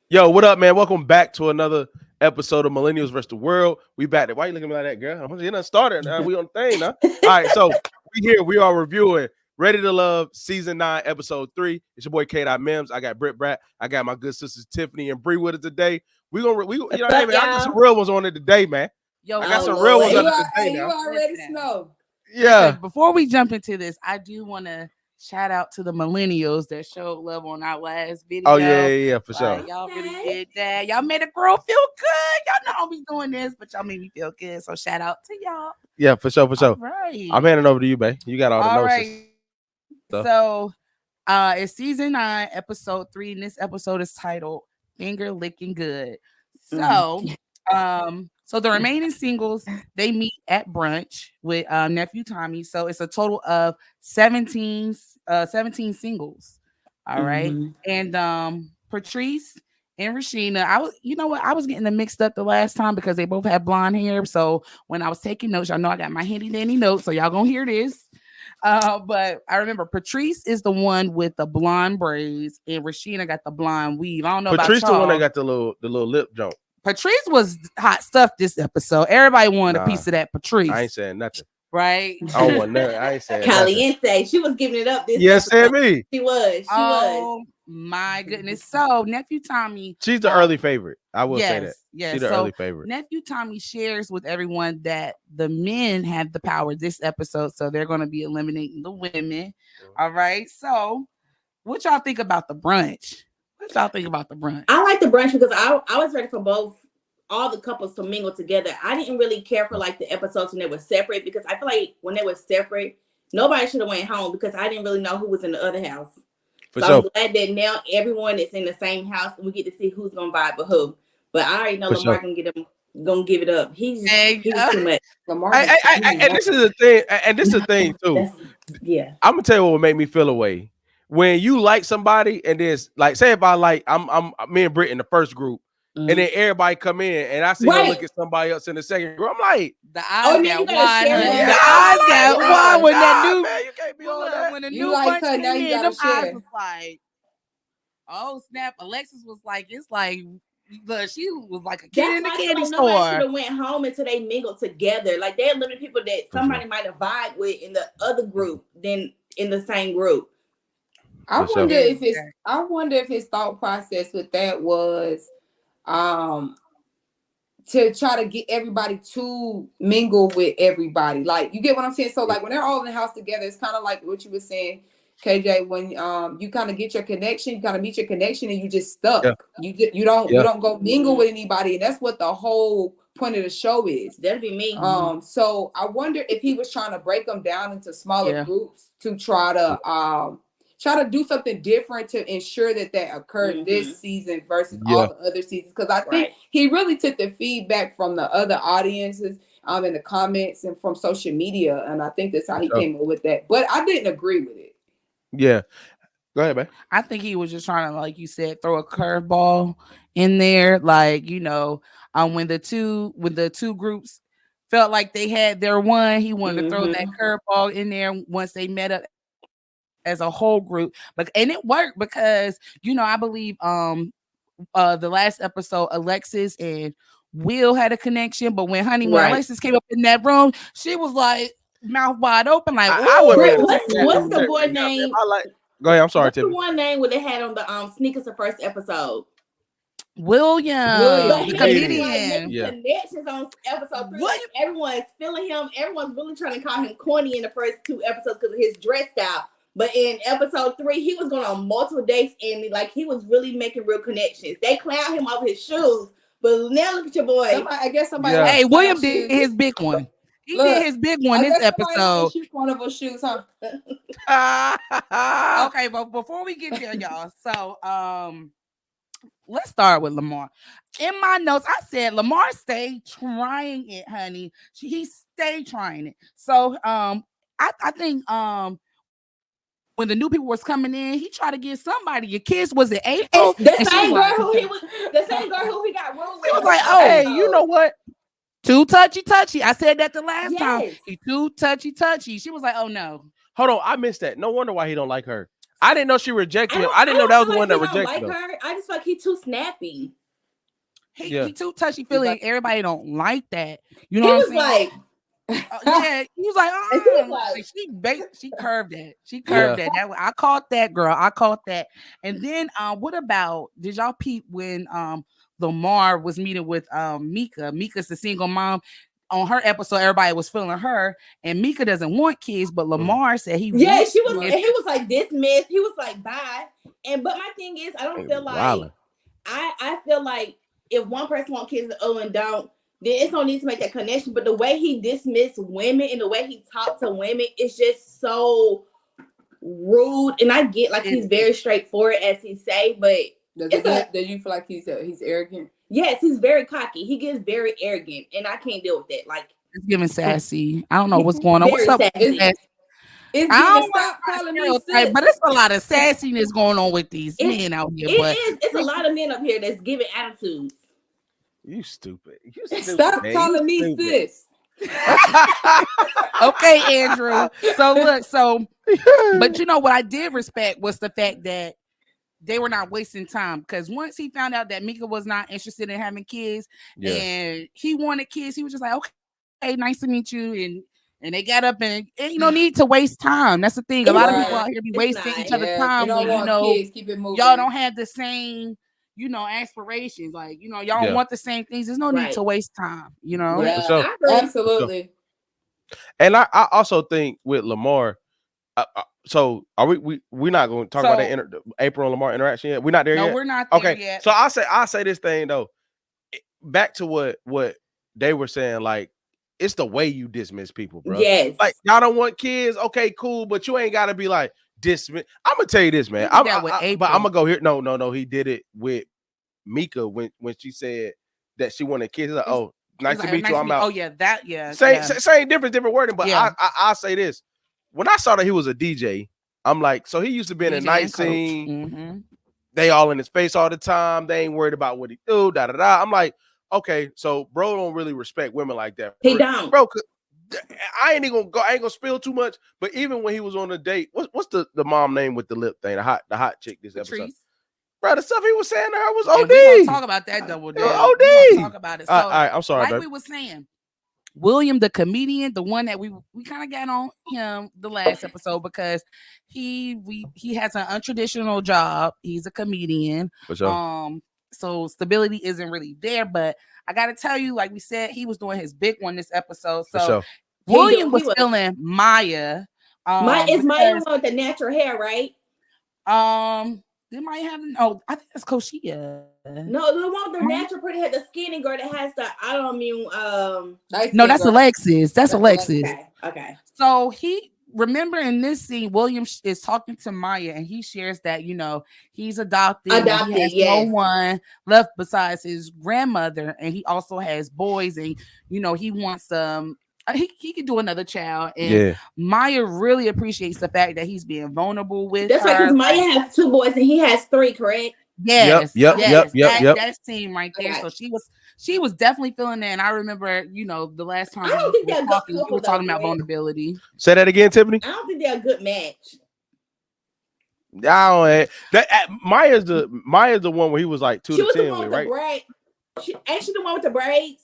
Yo, what up, man? Welcome back to another episode of Millennials versus the World. We back there. Why you looking at me like that, girl? You're not started. We on the thing now. All right, so we here. We are reviewing Ready to Love Season 9, Episode 3. It's your boy Kdot Mims. I got Britt Brat. I got my good sisters Tiffany and Bree with us today. We you know what I mean? I got some real ones on it today, man. Yo, I got some real ones on it today. You already know. Yeah. Listen, before we jump into this, I do want to shout out to the Millennials that showed love on our last video. Oh, yeah, for sure. Y'all really did that. Y'all made a girl feel good. Y'all know I'll be doing this, but y'all made me feel good. So shout out to y'all. Yeah, for sure. All right. I'm handing over to you, babe. You got all the notes. Right. So it's season 9, episode 3, and this episode is titled Finger Licking Good. So so the remaining singles, they meet at brunch with nephew Tommy. So it's a total of 17 singles. All right. And Patrice and Rashina, I was getting them mixed up the last time because they both had blonde hair. So when I was taking notes, y'all know I got my handy dandy notes, so y'all gonna hear this. But I remember Patrice is the one with the blonde braids, and Rashina got the blonde weave. I don't know Patrice about y'all. the one that got the little lip joint. Patrice was hot stuff this episode. Everybody wanted a piece of that Patrice. I ain't saying nothing. Right? I don't want nothing. I ain't saying Caliente. nothing. She was giving it up this Yes, episode. me. She was. Oh my goodness. So nephew Tommy. She's the early favorite. I will say that. Yes. She's the early favorite. Nephew Tommy shares with everyone that the men have the power this episode. So they're going to be eliminating the women. All right. So what y'all think about the brunch? I like the brunch because I was ready for all the couples to mingle together. I didn't really care for like the episodes when they were separate because I feel like when they were separate, nobody should have went home because I didn't really know who was in the other house. I'm glad that now everyone is in the same house and we get to see who's gonna vibe with who. But I already know Lamar gonna give it up. He's too much. Lamar and this is the thing, and this is the thing too. Yeah. I'm gonna tell you what would make me feel away. When you like somebody and there's like, say if I like I'm me and Britt in the first group. And then everybody come in, and I see her look at somebody else in the second group. I'm like, the eyes got wide. The eyes got wide when that new man, you can't be on that. When the new bunch came in, them eyes was like, oh snap! Alexis was like, it's like, look, she was like a kid in the candy store. Nobody should have went home until they mingled together. Like they're limited people that somebody might have vibed with in the other group than in the same group. I wonder if his thought process with that was to try to get everybody to mingle with everybody. Like, you get what I'm saying? So like when they're all in the house together, it's kind of like what you were saying, KJ, when you kind of get your connection, you kind of meet your connection and you just stuck. Yeah. You don't go mingle with anybody, and that's what the whole point of the show is. That'd be me. So I wonder if he was trying to break them down into smaller groups to try to do something different to ensure that occurred this season versus all the other seasons. Because I think he really took the feedback from the other audiences in the comments and from social media. And I think that's how he came up with that. But I didn't agree with it. Yeah. Go ahead, man. I think he was just trying to, like you said, throw a curveball in there. Like, when the two groups felt like they had their one, he wanted to throw that curveball in there once they met up as a whole group, and it worked because I believe the last episode Alexis and Will had a connection, but when Alexis came up in that room, she was like mouth wide open, like what's the boy name? Go ahead. I'm sorry, What's the one name what they had on the sneakers the first episode? William, the comedian. Connections on episode 3. Like, everyone's feeling him. Everyone's really trying to call him corny in the first 2 episodes because of his dress style. But in episode 3, he was going on multiple dates and like he was really making real connections. They clowned him off his shoes, but now look at your boy. Somebody. Hey, William did his big one. He did his big one this episode. One of his shoes, huh? Okay, but before we get there, y'all, so let's start with Lamar. In my notes, I said Lamar stayed trying it, honey. He stayed trying it. So I think when the new people was coming in, he tried to get somebody a kiss. Was it April? The same girl who he got room with. He was like, oh, hey, you know what? Too touchy. I said that the last time. He too touchy. She was like, oh no. Hold on, I missed that. No wonder why he don't like her. I didn't know she rejected him. I didn't know that was the one that rejected like her. I just feel like he's too snappy. He too touchy feely. Everybody don't like that. You know what I'm saying? Yeah, he was like, she curved that. She curved that. I caught that, girl. I caught that. And then what about, did y'all peep when Lamar was meeting with Mika? Mika's the single mom. On her episode, everybody was feeling her, and Mika doesn't want kids, but Lamar said he wants she was, and he was like dismissed. He was like, bye. But my thing is, I don't feel like I feel like if one person wants kids and the other one don't, then it's no need to make that connection. But the way he dismissed women and the way he talked to women is just so rude. And I get like he's very straightforward as he say, but do you feel like he's arrogant? Yes, he's very cocky. He gets very arrogant, and I can't deal with that. Like, it's giving sassy. I don't know what's going on. What's up? It's stop calling me sis. But it's a lot of sassiness going on with these men out here. It's a lot of men up here that's giving attitudes. You stupid. Stop calling me sis. Okay, Andrew. So look, but you know what I did respect was the fact that they were not wasting time, because once he found out that Mika was not interested in having kids and he wanted kids, he was just like, okay, nice to meet you. And they got up and you no need to waste time. That's the thing. A lot of people out here be wasting each other's time when kids, keep it moving. Y'all don't have the same, aspirations. Like, y'all don't want the same things. There's no need to waste time, Yeah, so, absolutely. And I also think with Lamar, so are we're not going to talk about that April and Lamar interaction yet? We're not there yet? No, we're not there yet. So I'll say this thing though. Back to what they were saying, like, it's the way you dismiss people, bro. Yes. Like, y'all don't want kids, okay, cool, but you ain't gotta be like dismiss. I'm gonna tell you this, man. But I'm gonna go here. No, he did it with Mika when she said that she wanted kids. Like, oh, nice to meet you. I'm out. Oh yeah, Same different wording, but I'll say this. When I saw that he was a DJ, I'm like, so he used to be in a night scene. Mm-hmm. They all in his face all the time. They ain't worried about what he do. I'm like, okay, so bro don't really respect women like that. He don't, bro. I ain't gonna spill too much. But even when he was on a date, what's the mom name with the lip thing? The hot chick this episode. Bro, the stuff he was saying to her was OD. We gonna talk about that double dip. OD. Talk about it. So, all right, I'm sorry. Like we was saying, William, the comedian, the one that we kind of got on him the last episode because he has an untraditional job. He's a comedian. For sure. So stability isn't really there. But I got to tell you, like we said, he was doing his big one this episode. So sure. William was feeling Maya. Maya the one with the natural hair, right? They might have I think that's Koshia. No, the one with the natural pretty hair, the skinny girl that has the autoimmune. No, that's Alexis. That's Alexis. Okay. So remember in this scene, William is talking to Maya, and he shares that he's adopted. He has no one left besides his grandmother, and he also has boys, and he wants he could do another child, and Maya really appreciates the fact that he's being vulnerable with her. That's right, because Maya has 2 boys and he has 3, correct? Yes. Yep. That scene right there. Okay. So she was definitely feeling that, and I remember, the last time we were talking about vulnerability. Say that again, Tiffany. I don't think they're a good match. Maya's the one where he was like 2 to 10 with, right? Ain't she the one with the braids?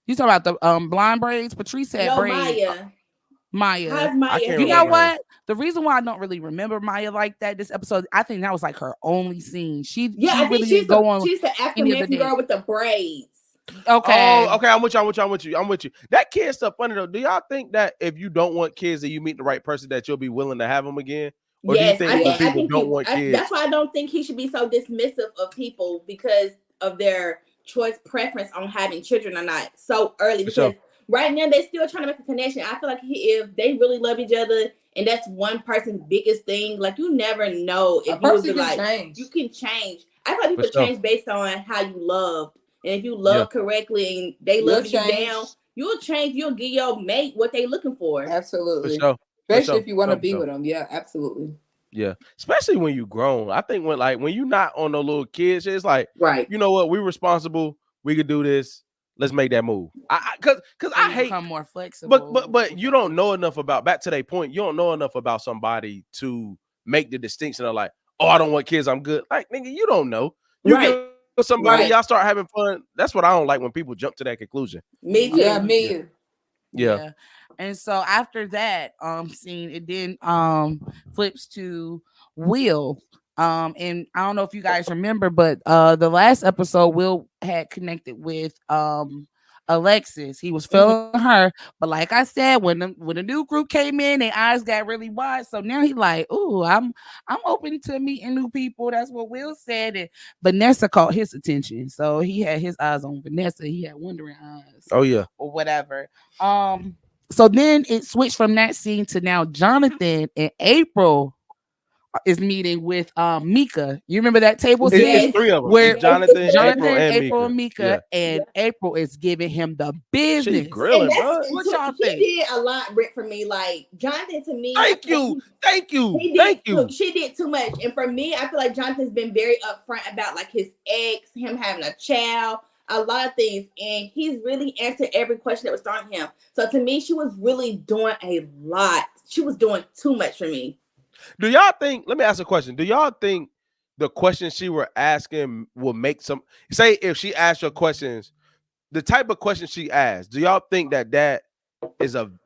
You talking about the blonde braids? Patrice had braids. Maya. How's Maya? You know what? The reason why I don't really remember Maya like that this episode, I think that was like her only scene. She's the African girl with the braids. Okay. Oh, okay. I'm with you. That kid stuff funny though. Do y'all think that if you don't want kids and you meet the right person that you'll be willing to have them again? Or yes, do you think people don't want kids? That's why I don't think he should be so dismissive of people because of their choice preference on having children or not so early, because right now they're still trying to make a connection. I feel like if they really love each other and that's one person's biggest thing, like you never know if you can change. I feel like people change based on how you love, and if you love correctly and they love you down, you'll change. You'll give your mate what they looking for. Absolutely, especially if you want to be with them. Yeah, absolutely. Yeah, especially when you grown. I think when you're not on the little kids, it's like, right, you know what, we're responsible. We could do this. Let's make that move. Because I hate become more flexible. But you don't know enough about, back to their point, you don't know enough about somebody to make the distinction of like, oh, I don't want kids, I'm good. Like, nigga, you don't know. You Right. give somebody, y'all start having fun. That's what I don't like when people jump to that conclusion. Me too. Yeah, me. Yeah. And so after that scene, it then flips to Will. And I don't know if you guys remember, but the last episode, Will had connected with Alexis. He was feeling her, but like I said, when the new group came in, their eyes got really wide. So now he's like, "Ooh, I'm open to meeting new people." That's what Will said, and Vanessa caught his attention, so he had his eyes on Vanessa. He had wondering eyes. Oh yeah, or whatever. So then it switched from that scene to now Jonathan and April is meeting with Mika. You remember that table scene? It's three of them. Where it's Jonathan, April, and Mika, and April is giving him the business. She grilling, bro. What y'all think? He did a lot, Britt, for me. Like Jonathan, to me. Thank you. She did too much, and for me, I feel like Jonathan's been very upfront about like his ex, him having a child, a lot of things, and he's really answered every question that was thrown at him. So to me, she was really doing a lot. She was doing too much for me. Do y'all think? Let me ask a question. Do y'all think the questions she were asking will make some? Say if she asked your questions, the type of questions she asked, do y'all think that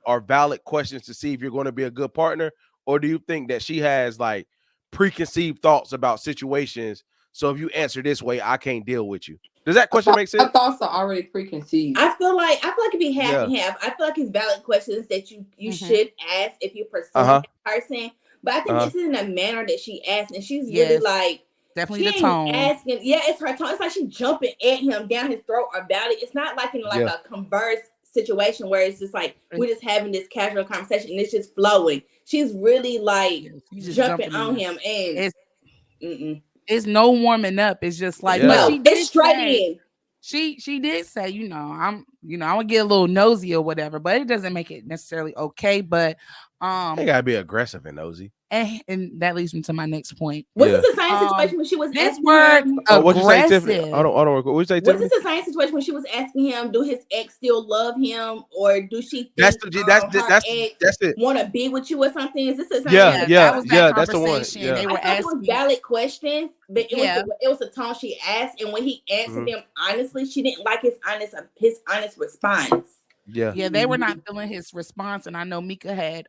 are valid questions to see if you're going to be a good partner, or do you think that she has like preconceived thoughts about situations? So if you answer this way, I can't deal with you. Does that question make sense? Her thoughts are already preconceived. I feel like it'd be half and half. I feel like it's valid questions that you should ask if you're pursuing that person. But I think this is in a manner that she asked, and she's really like definitely the tone. Asking, it's her tone. It's like she's jumping at him down his throat about it. It's not like in like a converse situation where it's just like we're just having this casual conversation and it's just flowing. She's really like jumping on him, and it's no warming up. It's just like it's straight in. She did say, I'm gonna get a little nosy or whatever, but it doesn't make it necessarily okay. But they gotta be aggressive and nosy. And that leads me to my next point. Was this the same situation when she was this asking word him? What'd you say, Tiffany? I don't what you say, Tiffany? Was this the same situation when she was asking him, do his ex still love him, or do she think that's it. Want to be with you or something? Is this the same? That's the one. Yeah. They were asking. It was valid questions, but it was the tone she asked, and when he answered them honestly, she didn't like his honest response. Yeah, they were not feeling his response, and I know Mika had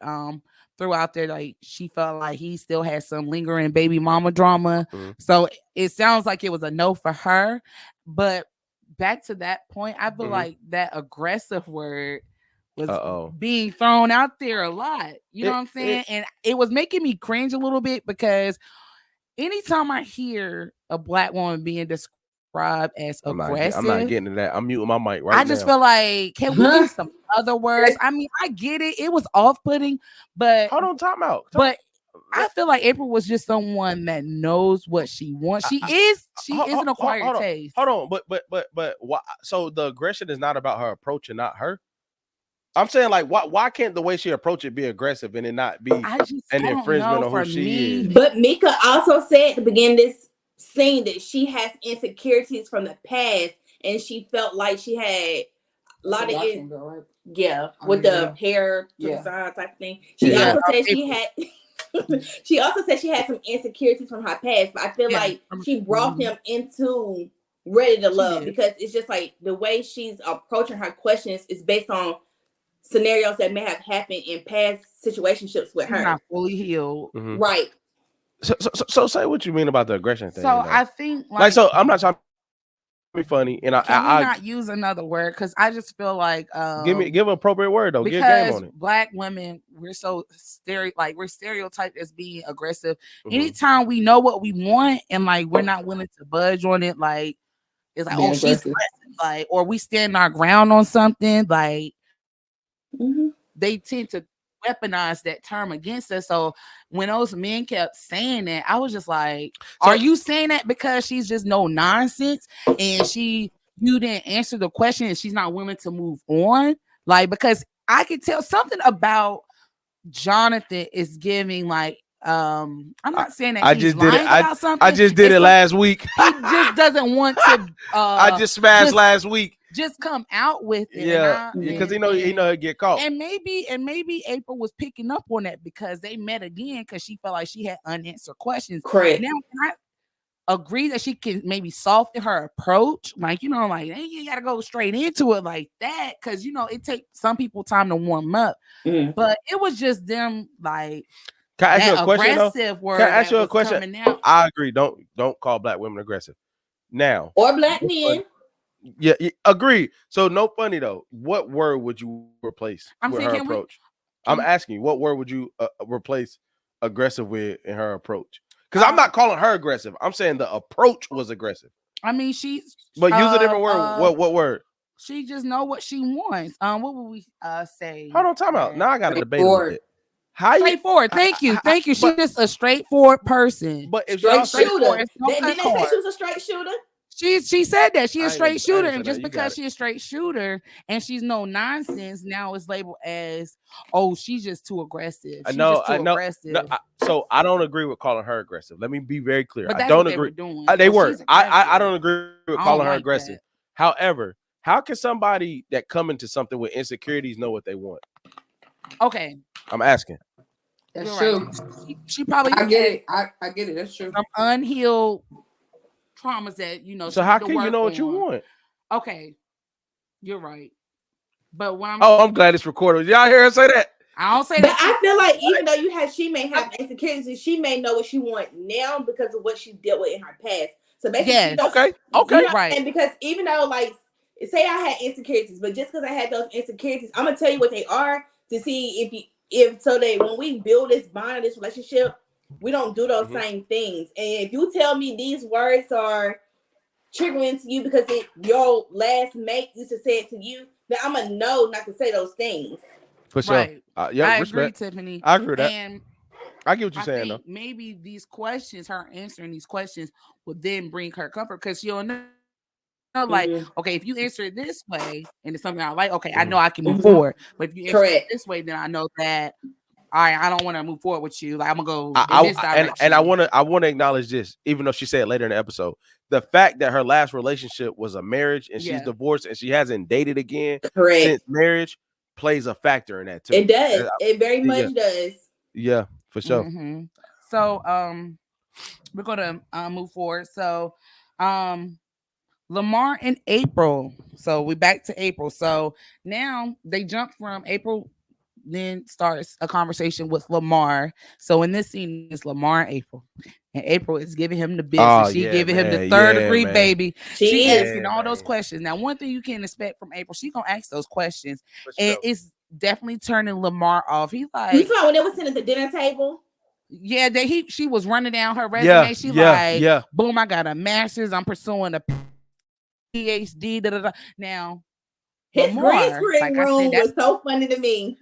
threw out there like she felt like he still had some lingering baby mama drama. So it sounds like it was a no for her. But back to that point, I feel like that aggressive word was being thrown out there a lot. You know what I'm saying? And it was making me cringe a little bit because anytime I hear a black woman being described as aggressive, I'm not getting to that. I'm muting my mic right now. I just feel like, can we use some other words? I mean, I get it. It was off-putting, but hold on, time out. But I feel like April was just someone that knows what she wants. She is an acquired taste. Hold on, but why? So the aggression is not about her approach and not her. I'm saying, like, why can't the way she approach it be aggressive and it not be an infringement on who she is? But Mika also said at the beginning of this scene that she has insecurities from the past, and she felt like she had a lot of with the hair to the side type of thing. She also said she had. She also said she had some insecurities from her past, but I feel like she brought him into Ready to Love because it's just like the way she's approaching her questions is based on scenarios that may have happened in past situationships with her. Not fully healed, right? So say what you mean about the aggression thing. So I think so I'm not trying to be funny, and I not use another word because I just feel like give an appropriate word though. Because give a game on it. Black women, we're so we're stereotyped as being aggressive. Anytime we know what we want and like we're not willing to budge on it, like it's like she's aggressive, like, or we stand our ground on something, like they tend to weaponize that term against us. So when those men kept saying that, I was just like, are you saying that because she's just no nonsense and you didn't answer the question and she's not willing to move on? Like, because I could tell something about Jonathan is giving like I'm not saying that he's lying about something. I just did it last week. He just doesn't want to I just smashed last week. just come out with it. Yeah, because he know he'd get caught. And maybe April was picking up on that because they met again because she felt like she had unanswered questions. Correct. Now, can I agree that she can maybe soften her approach? Like, you you got to go straight into it like that because, it takes some people time to warm up. But it was just them like. Can I ask you a question? Word can I ask you a question? I agree. Don't call black women aggressive. Now or black men. Yeah, agree. So no funny though. What word would you replace with her approach? I'm asking you, what word would you replace aggressive with in her approach? Because I'm not calling her aggressive. I'm saying the approach was aggressive. I mean, but use a different word. What word? She just know what she wants. What would we say? Hold on, time out. Now I got to debate a little bit. Straightforward. Thank you. She's just a straightforward person. But if straight shooter, didn't they say she was a straight shooter? She said that she's a straight shooter, and just because she's a straight shooter and she's no nonsense, now it's labeled as, oh, she's just too aggressive. She's just too aggressive. So I don't agree with calling her aggressive. Let me be very clear. But I don't agree. They were. I don't agree with calling her aggressive. However, how can somebody that come into something with insecurities know what they want? Okay. I'm asking. That's true. She probably. I get it. I get it. That's true. Some unhealed traumas that So how can you know what you want? Okay, you're right. But when I'm glad it's recorded. Y'all hear her say that? I don't say but that. I feel like even though she may have insecurities, she may know what she wants now because of what she dealt with in her past. So basically, yes. Okay, right. And because even though, like, say I had insecurities, but just because I had those insecurities, I'm gonna tell you what they are to see if so that when we build this bond, this relationship, we don't do those same things. And if you tell me these words are triggering to you because your last mate used to say it to you, then I'm gonna know not to say those things. For sure. Right. I agree, Tiffany. I agree with that. And I get what you're saying, though. Maybe these questions, her answering these questions, will then bring her comfort because she'll know. Like, okay, if you answer it this way and it's something I like, okay, I know I can move forward. But if you answer it this way, then I know that all right, I don't want to move forward with you. Like, I'm gonna go in this direction. And I want to acknowledge this, even though she said it later in the episode. The fact that her last relationship was a marriage and she's divorced and she hasn't dated again since marriage plays a factor in that too. It does. It very much does. Yeah, for sure. So we're gonna move forward. So Lamar and April. So we're back to April. So now they jump from April, then starts a conversation with Lamar. So in this scene, it's Lamar and April. And April is giving him the business. She giving him the third degree, baby. She asking all those questions. Now, one thing you can expect from April, she's gonna ask those questions. And it's definitely turning Lamar off. He's like, you saw when they were sitting at the dinner table. Yeah, she was running down her resume. She like, boom, I got a master's. I'm pursuing a PhD. Da, da, da. Now, his green screen room was so funny to me.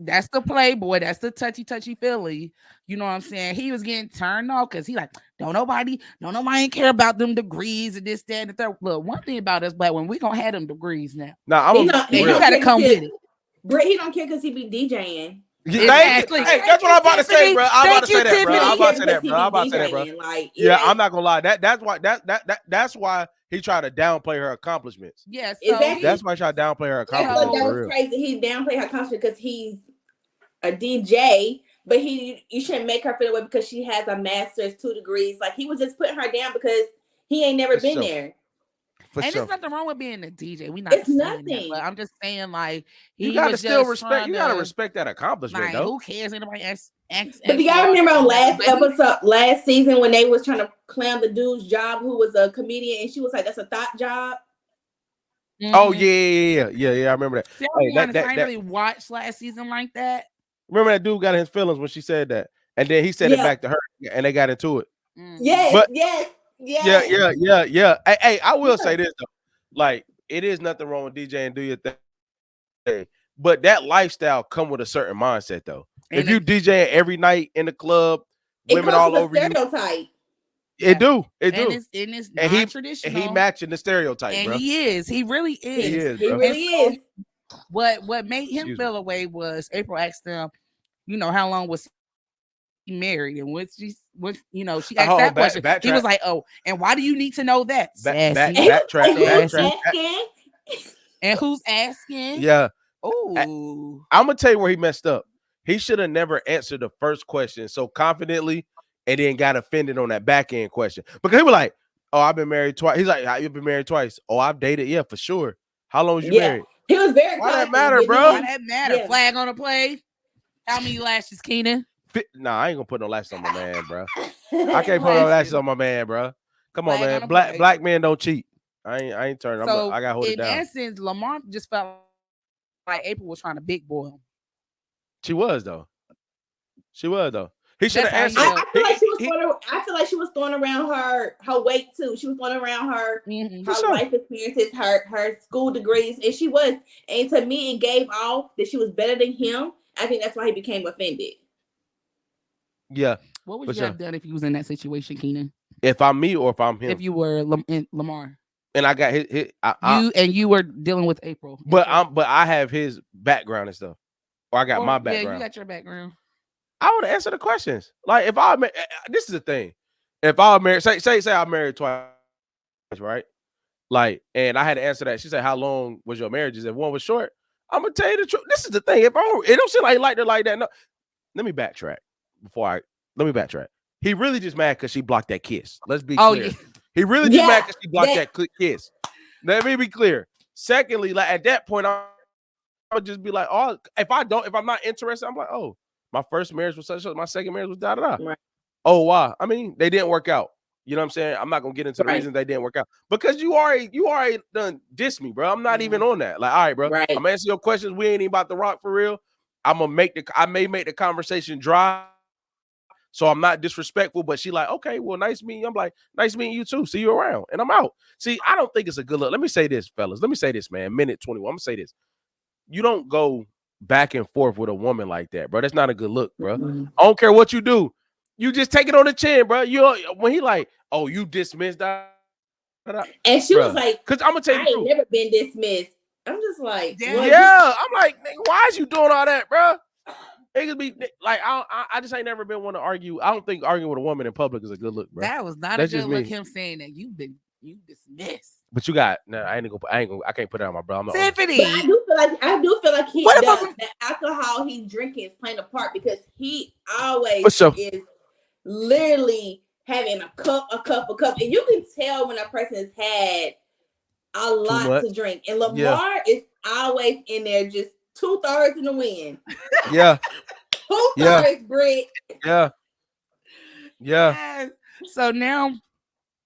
That's the playboy. That's the touchy feely. You know what I'm saying? He was getting turned off because he like, don't nobody care about them degrees and this, that, and the third. Look, one thing about us, but when we gonna have them degrees now. You gotta come with it. Britt, he don't care because he be DJing. Exactly. Hey, that's what I'm about to say, bro. I'm about to say that, bro. Like, I'm not gonna lie. That's why he tried to downplay her accomplishments. Yes, exactly. That's why he tried to downplay her accomplishments. That was crazy. He downplayed her accomplishments because he's a DJ, but you shouldn't make her feel away because she has a master's, 2 degrees. Like, he was just putting her down because he ain't never been there. And there's nothing wrong with being a DJ. It's nothing. That, but I'm just saying, like, you gotta still respect. You gotta respect that accomplishment, like, though. Who cares? Anybody asks? But do y'all remember on last season when they was trying to clown the dude's job, who was a comedian, and she was like, "That's a thought job." Oh yeah. I remember that. See, I didn't really watch last season like that. Remember that dude got in his feelings when she said that, and then he said it back to her, and they got into it. Yes. Yeah. Hey, I will say this though, like, it is nothing wrong with DJing, do your thing, but that lifestyle come with a certain mindset though. And if you DJ every night in the club, women all over stereotype. It do. And it's non-traditional. And he matching the stereotype, and bro. he is. He really is. He really is. What made him feel away was April asked him, how long was he married? And what when she asked that question, he was like, "Oh, and why do you need to know that?" Backtrack. And who's asking? Yeah. Oh, I'm gonna tell you where he messed up. He should have never answered the first question so confidently, and then got offended on that back end question because he was like, "Oh, I've been married twice." He's like, "You've been married twice." "Oh, I've dated." "Yeah, for sure." "How long was you married?" He was very. Why that matter, bro? Why that matter? Yeah. Flag on the play. How many lashes, Keenan? Nah, I ain't gonna put no lashes on my man, bro. I can't put no lashes on my man, bro. Come on, man. Black men don't cheat. I ain't turning. So I got to hold it down. In essence, Lamar just felt like April was trying to big boy him. She was though. He should have answered. I feel like she was throwing around her weight too. She was throwing around her life experiences, her school degrees, and she was. And to me, it gave off that she was better than him. I think that's why he became offended. Yeah. What would you have done if you was in that situation, Keenan? If I'm me or if I'm him? If you were Lamar. And I got hit. You were dealing with April. But I have his background and stuff. Or I got my background. Yeah, you got your background. I would answer the questions. Like if I this is the thing. If I married, say I'm married twice, right? Like, and I had to answer that. She said, "How long was your marriages?" If one was short, I'm gonna tell you the truth. This is the thing. If it don't seem like her like that. No, let me backtrack. He really just mad because she blocked that kiss. Let's be clear. Yeah. He really just mad because she blocked that kiss. Let me be clear. Secondly, like at that point, I would just be like, "Oh, if I'm not interested, I'm like, oh, my first marriage was such, my second marriage was da da da." Right. Oh, wow. I mean, they didn't work out. You know what I'm saying? I'm not gonna get into the reasons they didn't work out because you already done dissed me, bro. I'm not even on that. Like, all right, bro. Right. I'm answering your questions. We ain't even about to rock for real. I may make the conversation dry, so I'm not disrespectful. But she like, okay, well, nice meeting you. I'm like, nice meeting you too. See you around, and I'm out. See, I don't think it's a good look. Let me say this, fellas. Let me say this, man. Minute 21. I'm gonna say this. You don't go back and forth with a woman like that, bro. That's not a good look, bro. Mm-hmm. I don't care what you do. You just take it on the chin, bro. When he like, oh, you dismissed that. And she was like, because I'm gonna tell you, I ain't never been dismissed. I'm just like, yeah. I'm like, why is you doing all that, bro? It could be like, I just ain't never been one to argue. I don't think arguing with a woman in public is a good look, bro. That was not a good look. Him saying that you dismissed. But you got I can't put it on my brother. Tiffany. I do feel like the alcohol he's drinking is playing a part because he always is literally having a cup, and you can tell when a person has had a lot to drink. And Lamar is always in there, just 2/3 in the wind. Yeah, 2/3 Britt. Yeah. So now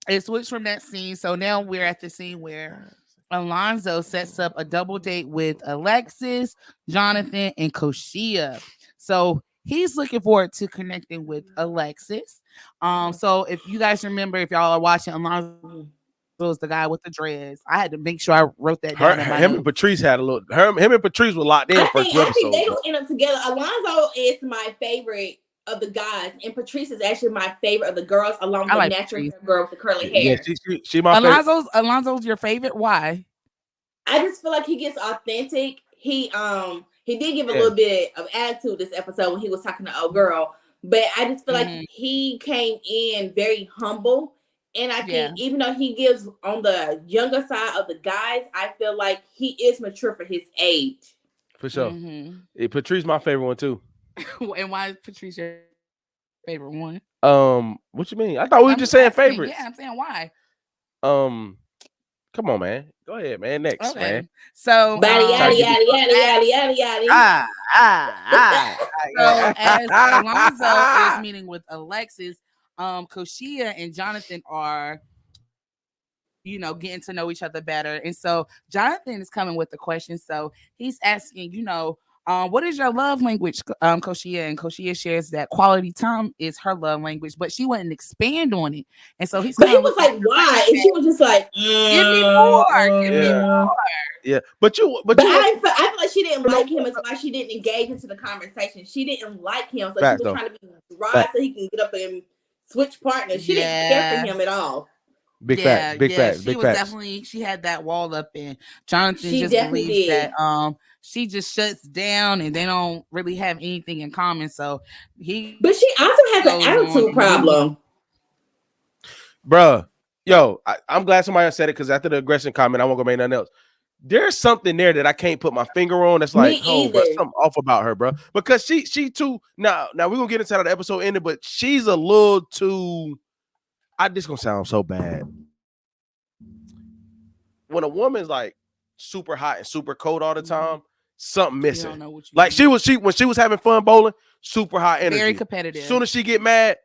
it switched from that scene. So now we're at the scene where Alonzo sets up a double date with Alexis, Jonathan, and Koshia. So he's looking forward to connecting with Alexis. So if you guys remember, if y'all are watching, Alonzo was the guy with the dreads. I had to make sure I wrote that down. Him and Patrice had a little. Him and Patrice were locked in for 2 episodes. I think they don't end up together. Alonzo is my favorite of the guys, and Patrice is actually my favorite of the girls, along with the natural girl with the curly hair. Yeah, she my favorite. Alonzo's your favorite. Why? I just feel like he gets authentic. He did give a little bit of attitude this episode when he was talking to old girl, but I just feel like he came in very humble, and I think even though he gives on the younger side of the guys, I feel like he is mature for his age. For sure. Patrice my favorite one too. And why is Patrice your favorite one? What you mean? I thought we were just saying favorites. Yeah, I'm saying why. Come on, man. Go ahead, man. Next, man. So, yada. So as Alonzo is meeting with Alexis, Koshia and Jonathan are, getting to know each other better. And so Jonathan is coming with the question. So he's asking, what is your love language, Koshia? And Koshia shares that quality time is her love language, but she wouldn't expand on it. And so he was like, why? And she was just like, give me more. Yeah, but I feel like she didn't like him as why she didn't engage into the conversation. She didn't like him, so she was trying to be dry so he can get up and switch partners. She didn't care for him at all. Big facts. She had that wall up, and Jonathan just believes that she just shuts down and they don't really have anything in common. So but she also has an attitude problem. Bruh, yo, I'm glad somebody said it because after the aggression comment, I won't go make nothing else. There's something there that I can't put my finger on. That's like, oh, bro, something off about her, bro. Because she too. Now we're gonna get into how the episode ended, but she's a little too. This gonna sound so bad. When a woman's like super hot and super cold all the time, something missing. Like when she was having fun bowling, super high energy, very competitive. As soon as she get mad,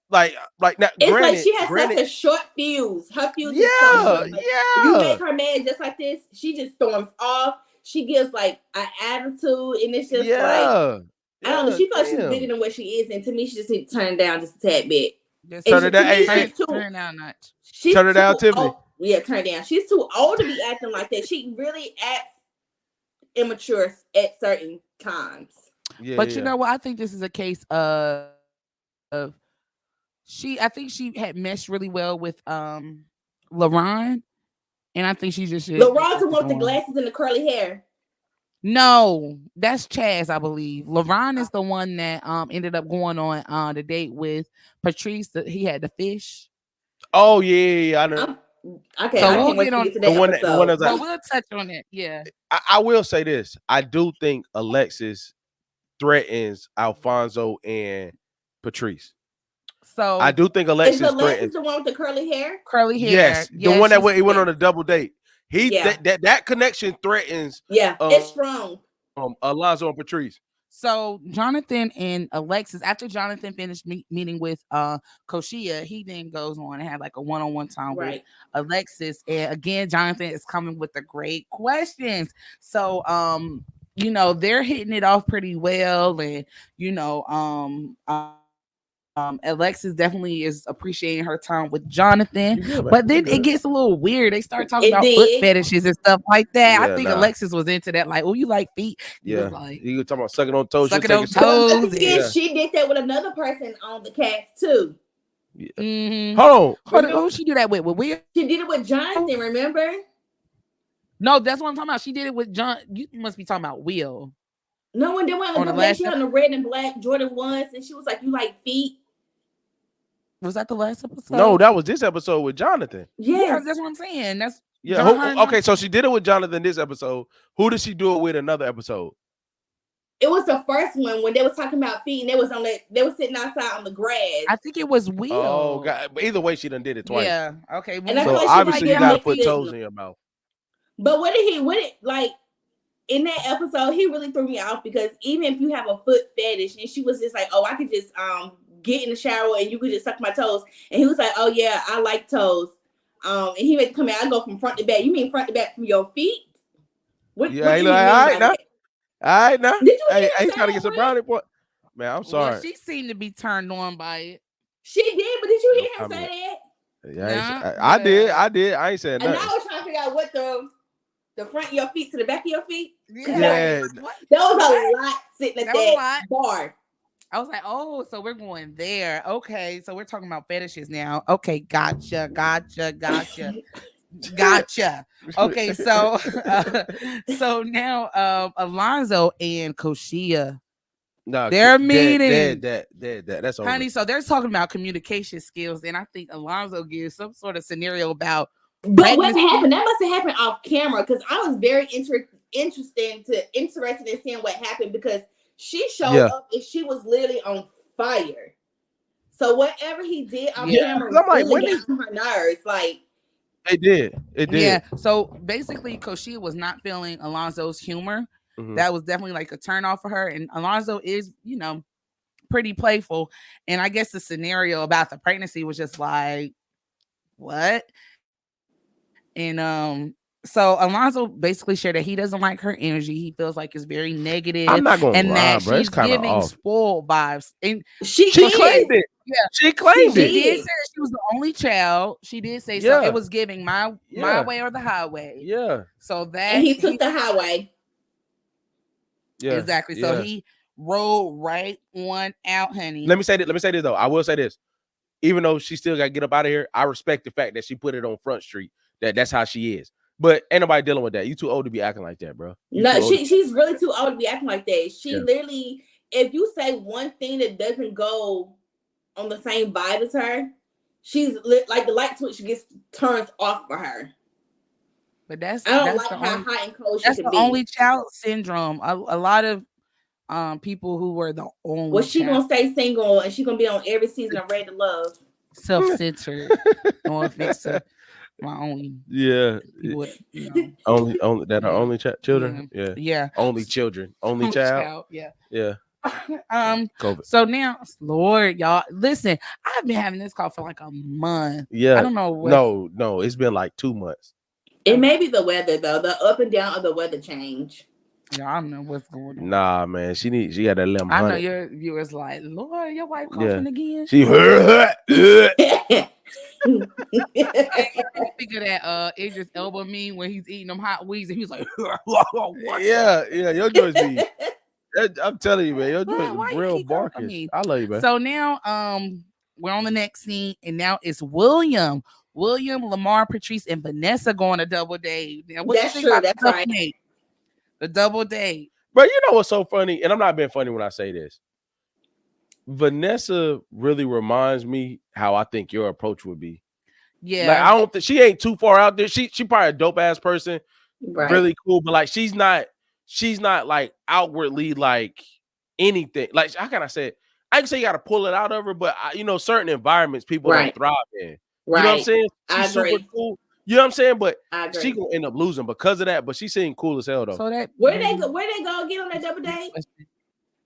like now, it's like she has such a short fuse. Her fuse is so short. Like, if you make her mad just like this, she just storms off. She gives like an attitude, and it's just like I don't know. She feels she's bigger than what she is, and to me, she just needs to turn down just a tad bit. Turn her down. Turn down, not. Turn her down, Tiffany. Yeah, turn down. She's too old to be acting like that. She really acts immature at certain times. Yeah, but you know what? I think this is a case of I think she had meshed really well with LaRon, and I think she just LaRon's the one with the glasses and the curly hair. No, that's Chaz, I believe. LaRon is the one that ended up going on the date with Patrice. He had the fish. Oh yeah, I know. Okay, so we'll get on the one that's like, we'll touch on it. Yeah, I will say this. I do think Alexis threatens Alfonso and Patrice. So I do think Alexis threatens the one with the curly hair. Yes, the one that he went on a double date. That connection threatens. Yeah, it's strong. Alonzo and Patrice. So Jonathan and Alexis, after Jonathan finished meeting with Koshia, he then goes on and have like a one-on-one time with Alexis. And again, Jonathan is coming with the great questions. So they're hitting it off pretty well, and Alexis definitely is appreciating her time with Jonathan, but then it gets a little weird. They start talking about foot fetishes and stuff like that. I think Alexis was into that, like, oh, you like feet? Yeah, like you were talking about sucking on toes. Sucking on toes. Yeah, she did that with another person on the cast too. Yeah. Mm-hmm. Hold on. Who she do that with? With Will? She did it with Jonathan. Remember? No, that's what I'm talking about. She did it with John. You must be talking about Will. No one did one on the red and black Jordan ones, and she was like, "You like feet?" Was that the last episode? No, that was this episode with Jonathan. Yeah, that's what I'm saying. That's okay, so she did it with Jonathan this episode. Who did she do it with another episode? It was the first one when they was talking about feet and they were sitting outside on the grass. I think it was Will. Oh God. But either way, she done did it twice. Yeah. Okay. And so obviously you gotta put toes in your mouth. But what did like in that episode, he really threw me off because even if you have a foot fetish, and she was just like, "Oh, I could just get in the shower and you could just suck my toes," and he was like, "Oh yeah, I like toes," and he made come out. I go from front to back. You mean front to back from your feet? What he like, all right now. All right now. Did you hear he's trying to get some brownie point. Man, I'm sorry. Well, she seemed to be turned on by it. She did, but did you hear him say that? Yeah, I did. I ain't saying nothing. And I was trying to figure out what the front of your feet to the back of your feet. Yeah. That was a lot sitting at that bar. I was like, oh, so we're going there. Okay, so we're talking about fetishes now. Okay, gotcha. Okay, so now Alonzo and Koshia, they're meeting. That's over. Honey, so they're talking about communication skills, and I think Alonzo gives some sort of scenario about. But what happened? That must have happened off camera because I was very interested in seeing what happened because she showed up and she was literally on fire. So whatever he did off camera really got on her nerves. Like it did. Yeah. So basically, Koshia was not feeling Alonzo's humor. Mm-hmm. That was definitely like a turn off for her. And Alonzo is, pretty playful. And I guess the scenario about the pregnancy was just like, what? And so Alonzo basically shared that he doesn't like her energy. He feels like it's very negative. I'm not gonna and lie, that bro. She's giving spoiled vibes. And she claimed it. Yeah, she claimed it. She did say that she was the only child. She did say so. It was giving my way or the highway. Yeah. So that and he took the highway. Yeah. Exactly. So he rolled right on out, honey. Let me say this though. I will say this. Even though she still got to get up out of here, I respect the fact that she put it on Front Street. That's how she is. But ain't nobody dealing with that. You too old to be acting like that, bro. No, she's really too old to be acting like that. She literally, if you say one thing that doesn't go on the same vibe as her, she's like the light switch gets turns off for her. But I don't like how hot and cold she can be. That's the only child syndrome. A lot of people who were the only. Well, she gonna stay single and she gonna be on every season of Ready to Love. Self-centered. No offense to my own. Yeah. People, only that are only children. Yeah. Only children. Only child. Yeah. Yeah. COVID. So now, Lord, y'all, listen. I've been having this call for like a month. Yeah. I don't know. No, it's been like 2 months. It may be the weather though, the up and down of the weather change. Yeah, I don't know what's going on. Nah, man, she got that lemon. I know your viewers like, Lord, your wife coughing again. She Think of that Idris Elba meme when he's eating them hot wings and he's like, yeah, your joints be. I'm telling you, man, your joints real barkish. I love you, man. So now, we're on the next scene, and now it's William, Lamar, Patrice, and Vanessa going to double date. Now, what that's you think true. About that's right. Date? The double date. But you know what's so funny, and I'm not being funny when I say this. Vanessa really reminds me how I think your approach would be. Yeah, like, I don't think she ain't too far out there. She probably a dope ass person, right. Really cool, but like she's not like outwardly like anything. Like how can I say it? I can say you got to pull it out of her, but certain environments people don't thrive in. Right. You know what I'm saying? She's super cool. You know what I'm saying? But she gonna end up losing because of that. But she seemed cool as hell though. So that where they go get on that double date?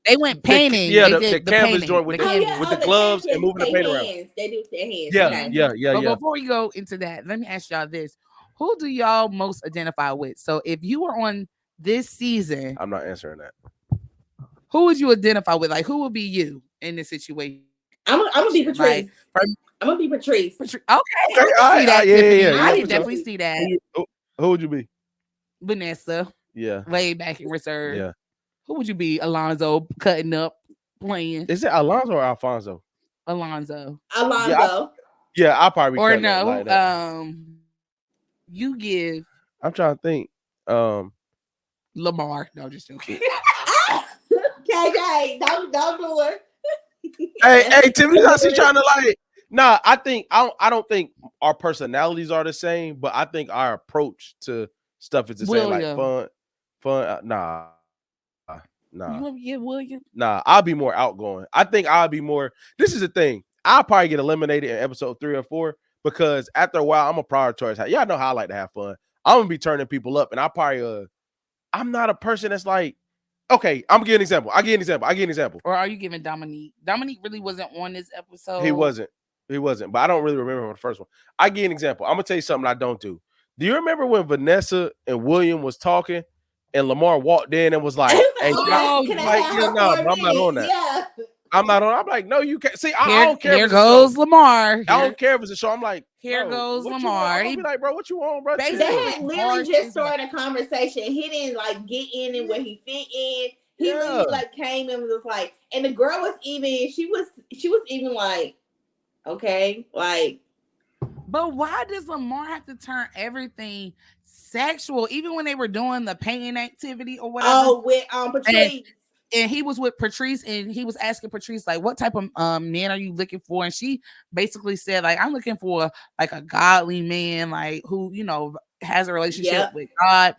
They went painting. The canvas joint with the gloves and moving the paint around. They do with their hands. Yeah. But before we go into that, let me ask y'all this: who do y'all most identify with? So if you were on this season, I'm not answering that. Who would you identify with? Like, who would be you in this situation? I'm gonna be Patrice. I'm gonna be Patrice. Okay. I can definitely see that. Who would you be? Vanessa. Yeah. Laid back and reserved. Yeah. Who would you be? Alonzo, cutting up, playing. Is it Alonzo or Alfonso? Alonzo. Yeah, I'll probably or no. Like you give. I'm trying to think. Lamar. No, just joking. KJ, don't do it. Hey, Tiffany, she trying to like. Nah, I don't think our personalities are the same, but I think our approach to stuff is the same. Like fun. Nah. You want to get William? Nah, I'll be more outgoing. I think I'll be more. This is the thing. I'll probably get eliminated in episode 3 or 4 because after a while, I'm a prioritize. Y'all know how I like to have fun. I'm gonna be turning people up, and I probably I'm not a person that's like. Okay, I'm gonna give an example. I give an example. Or are you giving Dominique? Dominique really wasn't on this episode. He wasn't, but I don't really remember him on the first one. I give an example. I'm gonna tell you something I don't do. Do you remember when Vanessa and William was talking and Lamar walked in and was like, hey, I'm not on that. Yeah. I'm not on. I'm like, no, you can't. See, I don't care. Here goes Lamar. I don't care if it's a show. I'm like, here goes Lamar. I'll be like, bro, what you on, bro? They had literally just started a conversation. He didn't like get in and where he fit in. He literally like came and was like, and the girl was even. She was even like, okay, like. But why does Lamar have to turn everything sexual, even when they were doing the painting activity or whatever? Oh, with Patrice. And he was with Patrice, and he was asking Patrice, like, what type of man are you looking for? And she basically said, like, I'm looking for like a godly man, like who, has a relationship with God.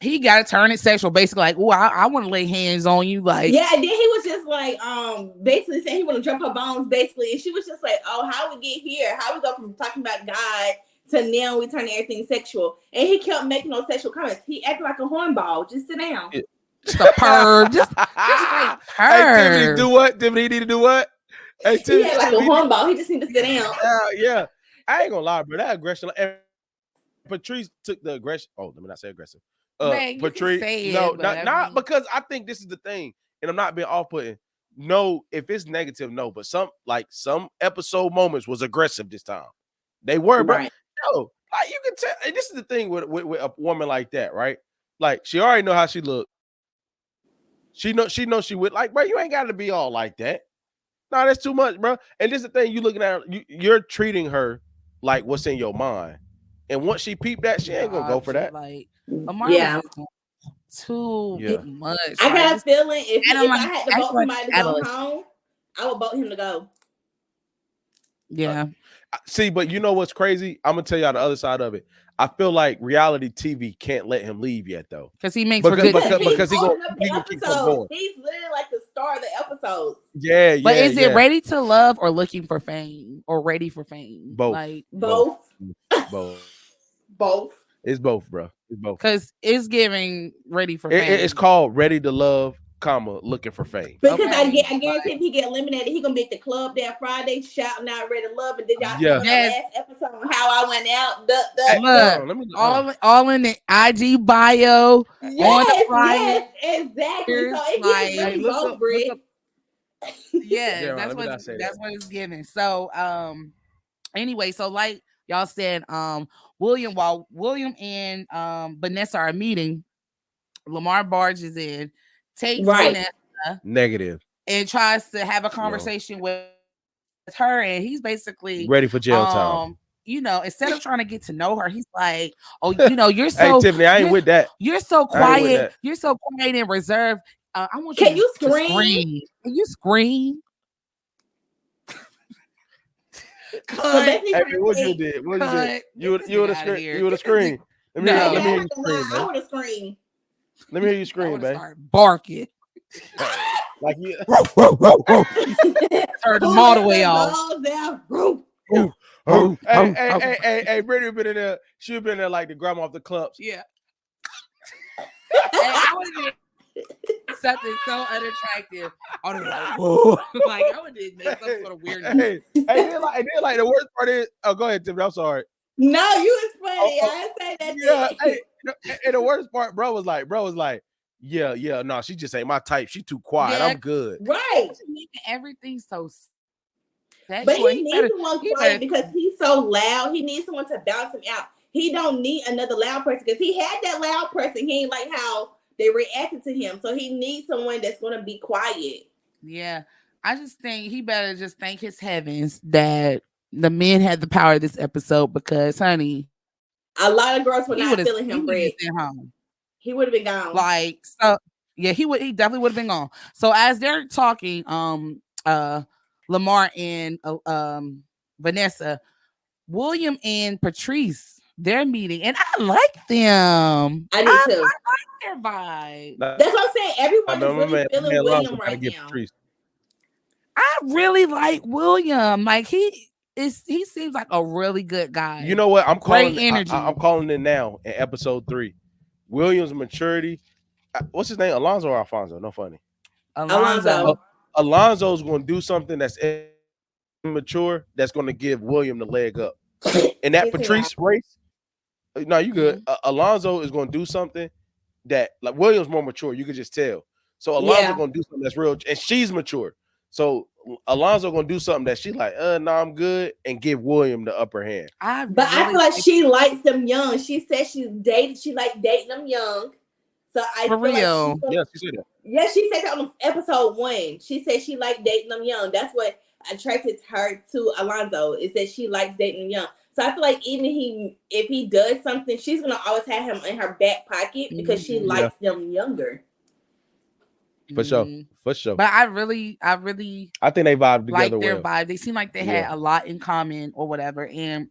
He got to turn it sexual, basically, like, oh, I want to lay hands on you, like. Yeah, and then he was just like, basically saying he want to jump her bones, basically, and she was just like, oh, how we get here? How we go from talking about God to now we turn everything sexual? And he kept making those sexual comments. He acted like a hornball. Just sit down. Just a perv. just like perv. Hey, Tiffany, do what? Tiffany need to do what? Hey, Tiffany, he had like a hornball. He just need to sit down. Yeah. I ain't gonna lie, bro. That aggression. And Patrice took the aggression. Oh, let me not say aggressive. Man, Patrice. Not because I think this is the thing, and I'm not being off-putting. No, if it's negative, no. But some episode moments was aggressive this time. They were, bro. Right. Yo, like you can tell. And this is the thing with a woman like that, right? Like she already know how she look. She knows she would like, bro. You ain't got to be all like that. No, that's too much, bro. And this is the thing. You looking at her, you're treating her like what's in your mind. And once she peeped that, she ain't gonna go for that. Like Lamar was too much. I got a feeling if I had to vote somebody to go home, I would vote him to go. Yeah. See, but you know what's crazy? I'm gonna tell y'all the other side of it. I feel like reality TV can't let him leave yet, though, because he makes for good. Because he gonna keep going. He's literally like the star of the episodes. Yeah, but is it Ready to Love or Looking for Fame or Ready for Fame? Both. Like both. Both. It's both, bro. It's both. Because it's giving Ready for Fame. It's called Ready to Love, Looking for Fame. Because I guarantee if he get eliminated, he gonna be at the club that Friday shouting out Ready to Love. And did y'all see on the last episode on how I went out? Look, all in the IG bio on the flyer. Yes, exactly. So it gives both, Britt. Yeah, that's what it's giving. So anyway, so like y'all said, while William and Vanessa are meeting, Lamar barges in, takes Vanessa negative, and tries to have a conversation with her, and he's basically ready for jail time. You know, instead of trying to get to know her, he's like, "Oh, you know, you're so." Hey, Tiffany, I ain't with that. You're so quiet. You're so quiet and reserved. I want you. Can you scream? Can you scream? Hey, what you did? What you did? You would have screamed. You would have screamed. Let me hear you scream. I would have screamed. Let me hear you scream, babe. Start barking. Like you turn them all the way off. Hey, Brittany been in there. She been there like the grandma off the clubs. Yeah. I would have been something so unattractive. I would have like I would have made some sort of weird. Then like the worst part is, go ahead, Tiffany. I'm sorry. No, you was funny. I say that. Yeah. And the worst part, bro was like, yeah, no, she just ain't my type. She too quiet. I'm good. Right. Everything so. But he needs someone quiet because he's so loud. He needs someone to bounce him out. He don't need another loud person because he had that loud person. He ain't like how they reacted to him. So he needs someone that's going to be quiet. Yeah. I just think he better just thank his heavens that the men had the power of this episode because, honey, a lot of girls were not feeling him, Britt. He would have been gone. Like, so yeah, he definitely would have been gone. So as they're talking, Lamar and Vanessa, William and Patrice, they're meeting, and I like them. I do too. I like their vibe. That's what I'm saying. Everyone is really feeling William right now. I really like William. Like he seems like a really good guy. You know what? I'm calling great energy. I'm calling it now in episode 3. William's maturity. What's his name? Alonzo or Alfonso? No funny. Alonzo. Alonzo's going to do something that's immature. That's going to give William the leg up. In that Patrice race. No, you good. Alonzo is going to do something that like William's more mature. You could just tell. So Alonzo going to do something that's real, and she's mature. So Alonzo gonna do something that she's like, no, I'm good, and give William the upper hand. I feel like she likes them young. She said she liked dating them young. So I for real. Like she said that. Yeah, she said that on episode 1. She said she liked dating them young. That's what attracted her to Alonzo, is that she likes dating them young. So I feel like even if he does something, she's gonna always have him in her back pocket because she likes them younger. For sure. But I think they vibe together. Like their vibe. They seem like they had a lot in common or whatever. And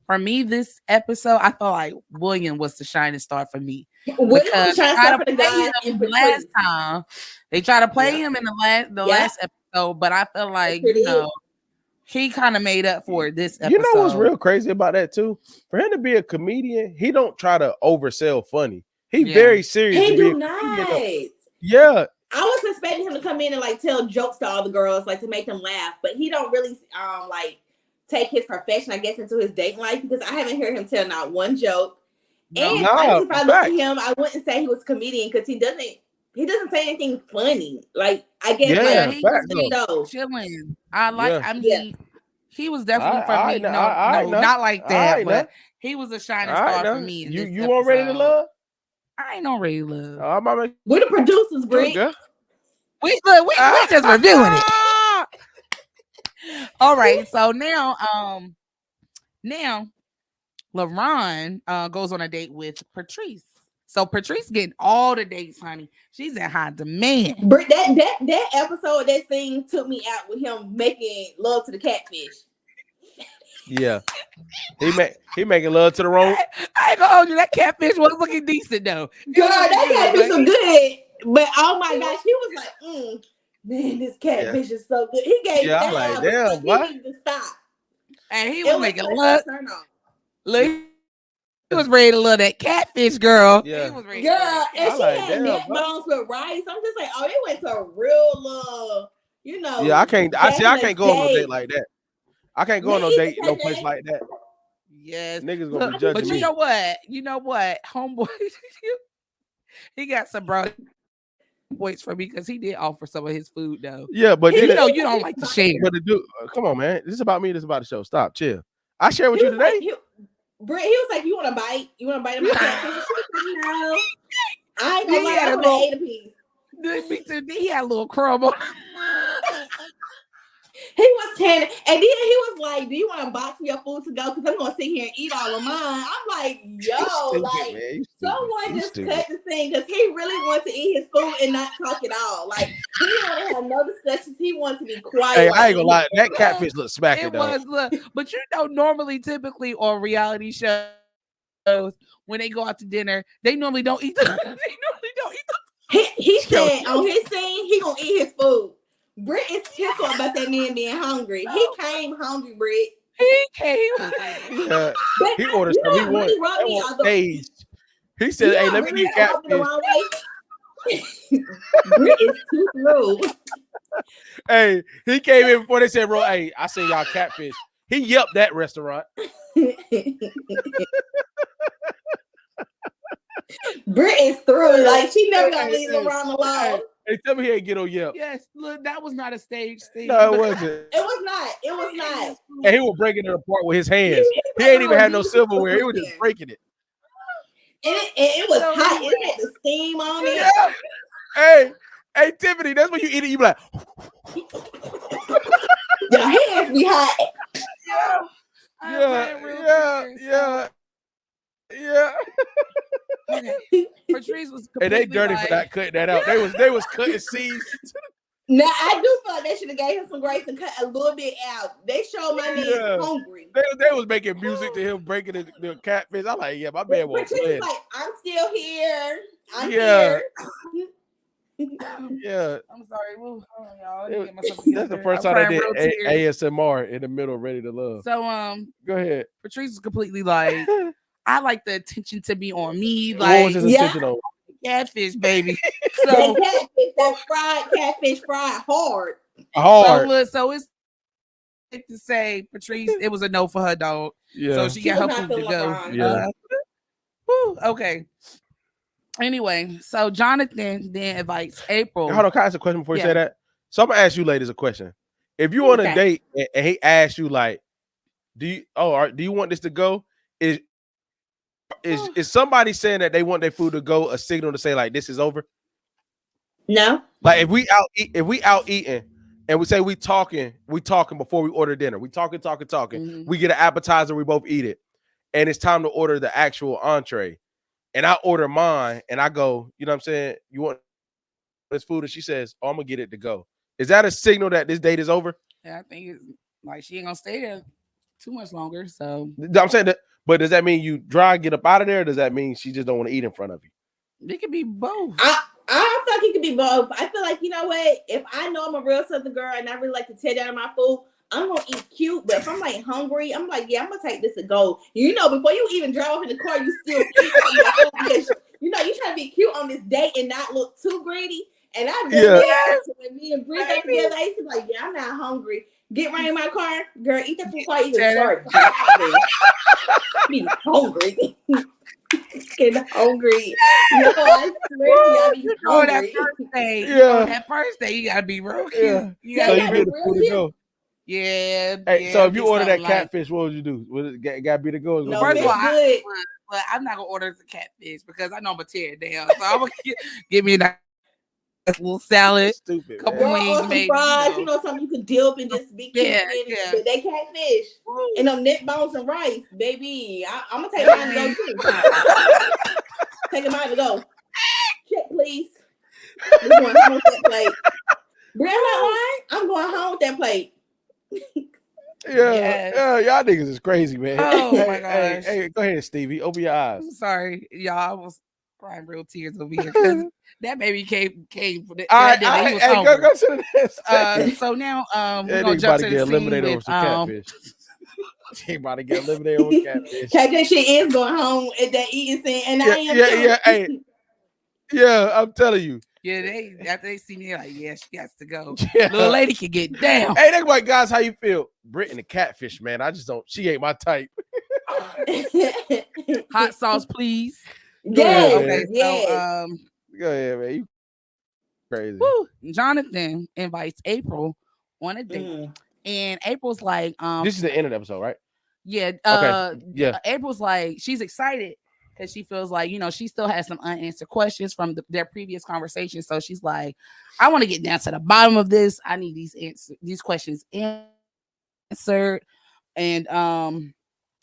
for me, this episode, I felt like William was the shining star for me. William tried to play him in the last time. They tried to play him in the last episode, but I felt like he kind of made up for this episode. You know what's real crazy about that too? For him to be a comedian, he don't try to oversell funny. He very serious. He do not. Yeah. I was expecting him to come in and like tell jokes to all the girls, like to make them laugh, but he don't really like take his profession, I guess, into his dating life because I haven't heard him tell not one joke. And if I look at him, I wouldn't say he was a comedian because he doesn't say anything funny. Like I guess he was chilling. I mean, he was definitely for me. Not like that, but he was a shining star for me. You weren't ready to love? I ain't on Ready to Love. We're the producers, Britt. We just reviewing it. All right, so now LaRon goes on a date with Patrice. So Patrice getting all the dates, honey. She's in high demand. That episode, that scene took me out with him making love to the catfish. Yeah. He making love to the wrong. I ain't gonna hold you. That catfish was looking decent though. Girl, that catfish was good. But oh my gosh, he was like, man, this catfish is so good. He gave I'm like, damn, what? He needed to stop. And he was making love. Look. He was ready to love that catfish, girl. Yeah. He was ready girl, and she had neck bones with rice. I'm just like, they went to a real love, Yeah, I can't go on no date like that. I can't go on no date, no place like that. Yes. Niggas gonna be judging me. But you know what? Homeboy, he got some broad points for me because he did offer some of his food though. Yeah, but you don't like to share. But the dude, come on, man. This is about me. This is about the show. Stop, chill. I share with you today. Britt, he was like, "You want to bite? You want to bite him?" No, I ain't gonna lie. I would have ate a piece. He had a little crumb on. He was 10, and then he was like, "Do you want a box of your food to go? Because I'm gonna sit here and eat all of mine." I'm like, "Yo, stupid, someone just cut the thing because he really wants to eat his food and not talk at all. Like he didn't want to have no discussions. He wants to be quiet." Hey, I ain't gonna lie. That catfish looks smacking though. But normally, typically on reality shows, when they go out to dinner, they normally don't eat. He said on his scene, he gonna eat his food. Britt is tickled about that man being hungry. He came hungry, Britt. He came. Yeah. He ordered something. He wanted. He said, "Hey, let me get catfish." Britt is too rude. Hey, he came in before they said, "Bro, hey, I seen y'all catfish." He yelped that restaurant. Britt is through. Like she never gonna leave LaRon alone. Hey, tell me he ain't get on Yelp. Yes, look, that was not a stage thing. No, it wasn't. It was not. It was not. And he was breaking it apart with his hands. He ain't even had no silverware. He was just breaking it. And it was hot. It had the steam on it. Yeah. Hey, Tiffany, that's when you eat it. You be like, your hands be hot. Yeah. Okay. Patrice was and they dirty for not cutting that out. They was cutting seeds. Now I do feel like they should have gave him some grace and cut a little bit out. They showed my man hungry. They was making music to him breaking the catfish. I'm like, yeah, my man won't play. Like, I'm still here. I'm here. Yeah. I'm sorry. Hold on, y'all. That's the first time I did ASMR in the middle, Ready to Love. So go ahead. Patrice was completely like, I like the attention to be on me. Like, what was his attention on? Catfish, baby. So that fried catfish, fried hard. So it's to say, Patrice, it was a no for her, dog. Yeah. So she got her food to go. Yeah. Okay. Anyway, so Jonathan then invites April. Hold on, can I ask a question before you say that? So I'm gonna ask you ladies a question. If you on a date and he asks you like, do you want this to go? Is somebody saying that they want their food to go a signal to say like this is over? No. Like if we out eating and we say we talking before we order dinner. We talking. Mm-hmm. We get an appetizer, we both eat it. And it's time to order the actual entree. And I order mine and I go, you know what I'm saying? You want this food? And she says, "Oh, I'm gonna get it to go." Is that a signal that this date is over? Yeah, I think it's like she ain't gonna stay there too much longer. So I'm saying that, but does that mean you get up out of there? Or does that mean she just don't want to eat in front of you? It could be both. I feel like it could be both. I feel like, you know what? If I know I'm a real Southern girl and I really like to tear down my food, I'm gonna eat cute. But if I'm like hungry, I'm like, yeah, I'm gonna take this to go. You know, before you even drive off in the car, you still eat from your food because you know you trying to be cute on this date and not look too greedy. And I when me and Britt got together, I used to be like, yeah, I'm not hungry. Get right in my car, girl. Eat that food while you start be hungry. Getting hungry. No, I swear to y'all, be hungry. That first day, you gotta be real cute. Yeah. So you get the food to go. Yeah. Hey, so if you order that catfish, what would you do? Would it gotta be the go? No, first of all, but I'm not gonna order the catfish because I know I'm gonna tear it down. So I'm gonna give me that little salad, Stupid, couple man. wings, or some maybe. fries, something you could dip and just be cute. Yeah. But they catfish and them neck bones and rice, baby. I'm gonna take mine to go too. Taking mine to go. Check, please. We're going home with that plate. Britt, I'm not lying. I'm going home with that plate. Yeah, y'all niggas is crazy, man. Oh my gosh. Hey, go ahead, Stevie. Open your eyes. I'm sorry, y'all. I was crying real tears over here because that baby came for the. Hey, go to the next. So now we're That gonna nigga jump about to to the get scene eliminated over with some catfish. He about to get eliminated over catfish. Catfish is going home at that eating scene, and I am too. Hey. Yeah, I'm telling you. Yeah, after they see me, they're like, yeah, she has to go. Yeah. Little lady can get down. Hey, that's like, guys, how you feel? Britt and the catfish, man. I just don't. She ain't my type. Hot sauce, please. Yes. Okay. Yes. So, go ahead, man. You crazy. Woo. Jonathan invites April on a date, and April's like, this is the end of the episode, right? Yeah. Okay. Yeah. April's like, she's excited because she feels like, she still has some unanswered questions from their previous conversation. So she's like, I want to get down to the bottom of this. I need these questions answered. And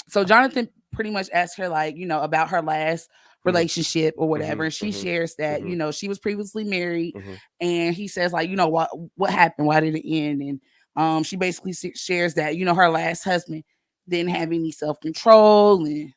so Jonathan pretty much asked her, like, about her last relationship or whatever. And she shares that, she was previously married. And he says, like, what happened? Why did it end? And she basically shares that, her last husband didn't have any self-control and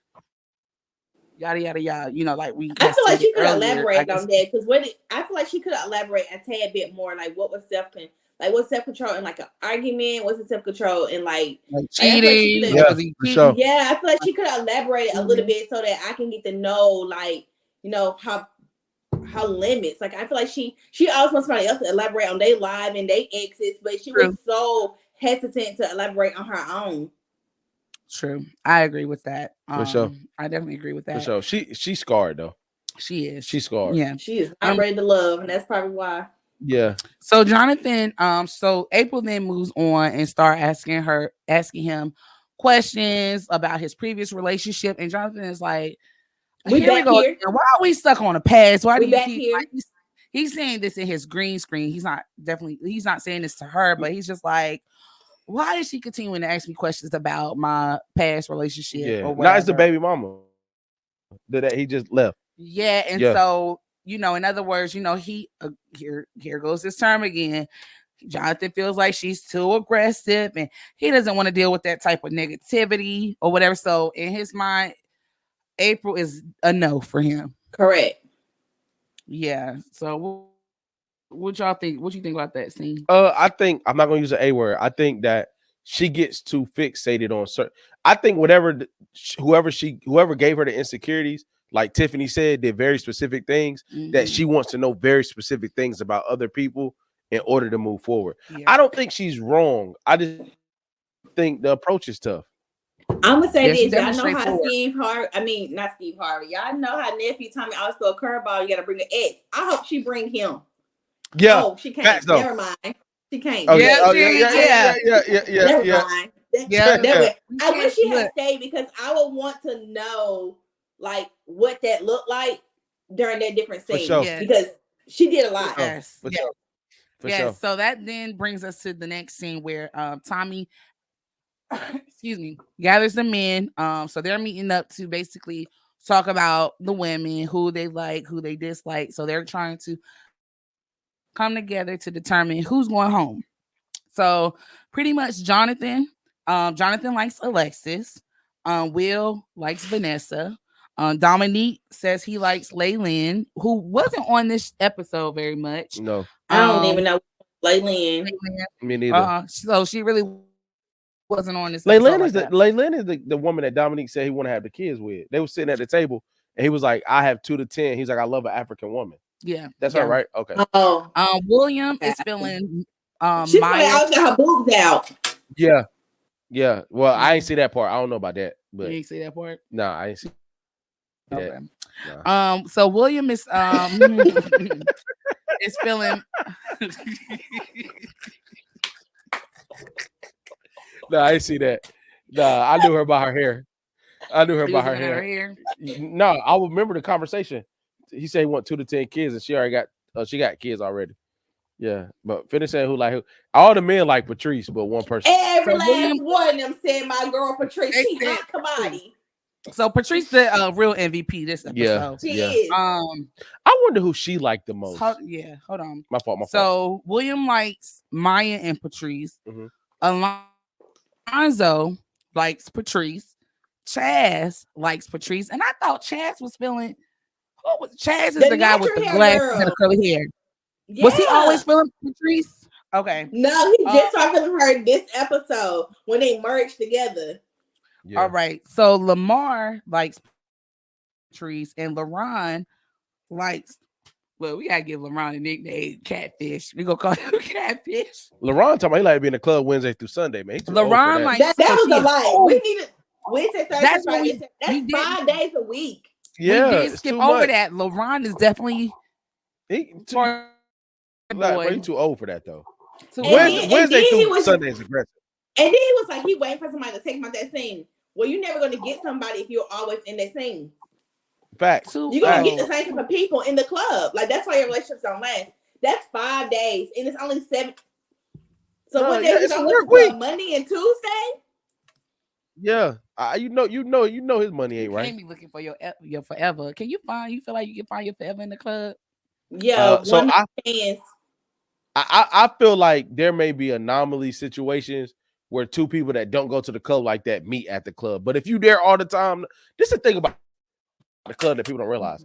yada yada yada. Like I feel like she could elaborate on that because I feel like she could elaborate a tad bit more, like what was self-control in like an argument, what's the self-control in like cheating. I feel like she could elaborate a little bit so that I can get to know, like, how limits. Like I feel like she always wants somebody else to elaborate on their life and their exes, but she was so hesitant to elaborate on her own. True. I agree with that. For sure. I definitely agree with that. For sure. She's scarred though. She is. She's scarred. Yeah. She is not ready to love, and that's probably why. Yeah. So Jonathan, so April then moves on and start asking him questions about his previous relationship. And Jonathan is like, here we go. Here. Why are we stuck on the past? Why do you keep he's saying this in his green screen? He's not saying this to her, but he's just like, why is she continuing to ask me questions about my past relationship? Yeah, or not as the baby mama that he just left. Yeah, and so in other words, he here goes this term again. Jonathan feels like she's too aggressive, and he doesn't want to deal with that type of negativity or whatever. So in his mind, April is a no for him. Correct. Yeah. So what y'all think? What you think about that scene? I think I'm not gonna use the A word. I think that she gets too fixated on certain. I think whoever gave her the insecurities, like Tiffany said, did very specific things that she wants to know very specific things about other people in order to move forward. Yeah. I don't think she's wrong. I just think the approach is tough. I'm gonna say this. Y'all know how not Steve Harvey. Y'all know how nephew Tommy always throw a curveball. You gotta bring the ex. I hope she bring him. Yeah. Oh, she can't. Never mind. She can't. Okay. Yeah. I wish she had stayed because I would want to know like what that looked like during that different scene. Sure. Because she did a lot. Yes. For sure. Sure. So that then brings us to the next scene where Tommy gathers the men. So they're meeting up to basically talk about the women, who they like, who they dislike. So they're trying to come together to determine who's going home. So pretty much Jonathan likes Alexis. Will likes Vanessa. Dominique says he likes Laylin, who wasn't on this episode very much. No. I don't even know Laylin. Me neither. So she really wasn't on this. Laylin is the woman that Dominique said he want to have the kids with. They were sitting at the table and he was like, I have 2 to 10. He's like, I love an African woman. Yeah. That's her, right? Okay. William is feeling she's out her boobs out. Yeah. Yeah. Well, I ain't see that part. I don't know about that. But you ain't see that part? No, I ain't see that. Okay. No. So William is is feeling No, I ain't see that. No, I knew her by her hair. By her hair. No, I remember the conversation. He said he want 2 to 10 kids, and she already got She got kids already. Yeah, but finish saying who like who. All the men like Patrice, but one person. Every last one of them said my girl Patrice. She hot commodity. So Patrice the real MVP this episode. Yeah, she is. I wonder who she liked the most. Hold on. My fault. So William likes Maya and Patrice. Alonzo likes Patrice. Chaz likes Patrice, and I thought Chaz was feeling. Chaz is the guy with the glasses and the curly hair. Yeah. Was he always feeling Patrice? Okay. No, he just started feeling her this episode when they merged together. Yeah. All right. So Lamar likes Patrice and LaRon likes. Well, we gotta give LaRon a nickname, Catfish. We gonna call him Catfish. LaRon talking about he like being in the club Wednesday through Sunday, man. LaRon like that was a lie. We needed Wednesday, Thursday, Friday. That's 5 days a week. Yeah, we did skip over that. LaRon is definitely he too old for that though. Wednesday through Sunday is aggressive. And then he was like, he waiting for somebody to take him out that scene. Well, you're never gonna get somebody if you're always in that scene. Facts. You're gonna get the same type of people in the club. Like that's why your relationships don't last. That's 5 days, and it's only 7. So what day you gonna work week? Monday and Tuesday? Yeah, you know his money ain't right. You can't be looking for your forever. Can you feel like you can find your forever in the club? Yeah. So I feel like there may be anomaly situations where two people that don't go to the club like that meet at the club. But if you there all the time, this is the thing about the club that people don't realize.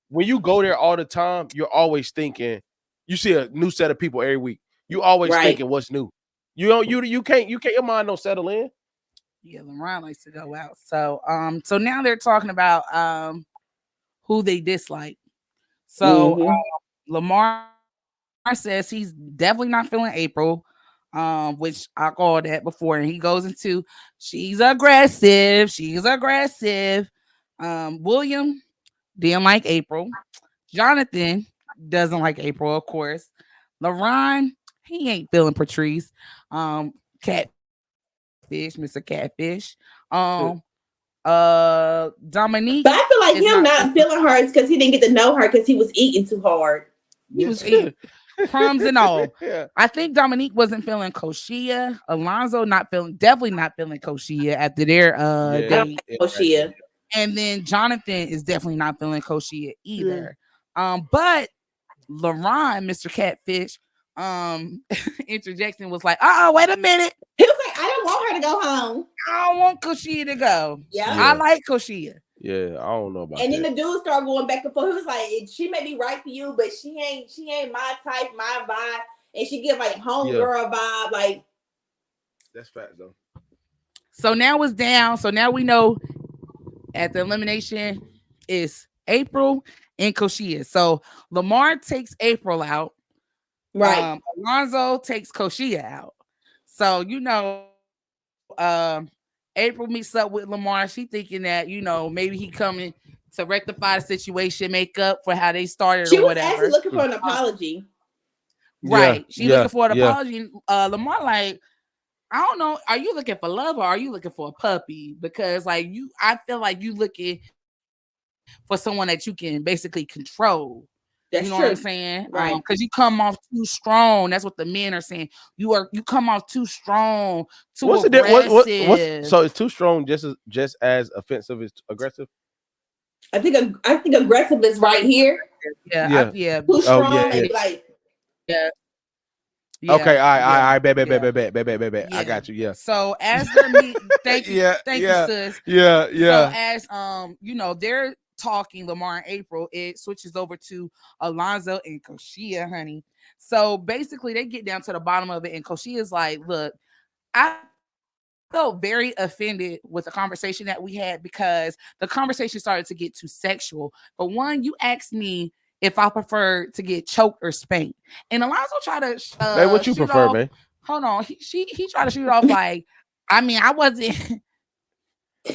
When you go there all the time, you're always thinking, you see a new set of people every week. You always thinking what's new. You can't your mind don't settle in. Yeah, LaRon likes to go out. So now they're talking about who they dislike. So Lamar says he's definitely not feeling April, which I called that before, and he goes into she's aggressive. William didn't like April. Jonathan doesn't like April, of course. LaRon, he ain't feeling Patrice. Catfish, Mr. Catfish. Dominique. But I feel like him not feeling her is because he didn't get to know her because he was eating too hard. He was eating crumbs and all. Yeah. I think Dominique wasn't feeling Koshia. Alonzo definitely not feeling Koshia after their date. Koshia. And then Jonathan is definitely not feeling Koshia either. But LaRon, Mr. Catfish, interjection was like, wait a minute. He was like, I don't want her to go home. I don't want Koshia to go. Yeah. I like Koshia. Yeah, I don't know about that. And then the dude started going back and forth. He was like, she may be right for you, but she ain't my type, my vibe. And she give like homegirl vibe. Like that's fact though. So now it's down. So now we know at the elimination is April and Koshia. So Lamar takes April out. Right. Alonzo takes Koshia out. So April meets up with Lamar. She thinking that, maybe he coming to rectify the situation, make up for how they started or whatever. She was actually looking for an apology. Right. She looking for an apology. Lamar like, I don't know. Are you looking for love or are you looking for a puppy? Because I feel like you looking for someone that you can basically control. That's you know true. What I'm saying? Right. Because you come off too strong. That's what the men are saying. You come off too strong, too aggressive. So it's too strong just as offensive as aggressive? I think aggressive is right here. Yeah. Too strong, maybe like Okay, all right, bet. I got you. Yeah. So as they're meeting, thank you, sis. Yeah. So as they're talking, Lamar and April, it switches over to Alonzo and Koshia, honey. So basically, they get down to the bottom of it, and Koshia's like, "Look, I felt very offended with the conversation that we had because the conversation started to get too sexual. But one, you asked me if I prefer to get choked or spanked, and Alonzo tried to. Hey, what you prefer, man? Hold on, he tried to shoot off like, I mean, I wasn't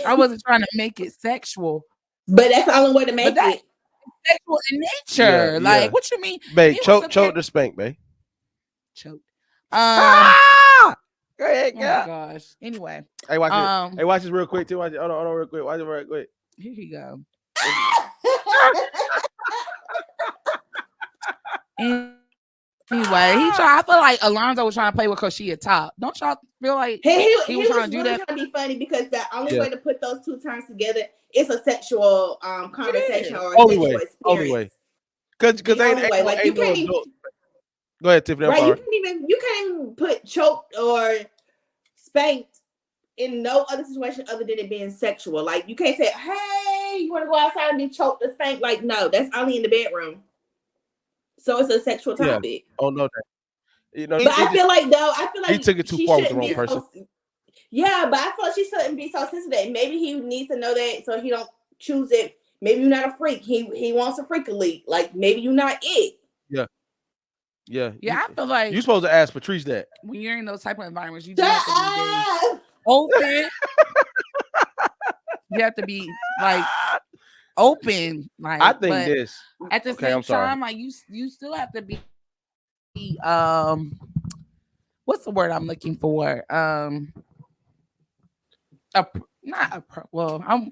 trying to make it sexual." But that's the only way to make it sexual in nature. Like, what you mean? Babe, choke or spank, babe. Choke. Go ahead, girl. Oh my gosh. Anyway. Hey, watch it. Hey, watch this real quick, too. Watch it. Hold on real quick. Watch it real quick. Here you go. Anyway, I feel like Alonzo was trying to play with Koshia top. Don't y'all feel like he was trying to do really that? trying to be funny because the only way to put those two terms together is a sexual conversation or a sexual experience. Only way. Because ain't like you can't even. Go ahead, Tiffany. Right, you can't even put choked or spanked in no other situation other than it being sexual. Like you can't say, "Hey, you want to go outside and be choked or spanked?" Like no, that's only in the bedroom. So it's a sexual topic. Yeah. Oh no, but I feel like he took it too far with the wrong person. Yeah, but I feel like she shouldn't be so sensitive. Maybe he needs to know that so he don't choose it. Maybe you're not a freak. He wants a freak elite. Like maybe you're not it. Yeah. I feel like you're supposed to ask Patrice that. When you're in those type of environments, you just have to be open. You have to be like open. Like I think this at the same time, like you still have to be what's the word I'm looking for? I'm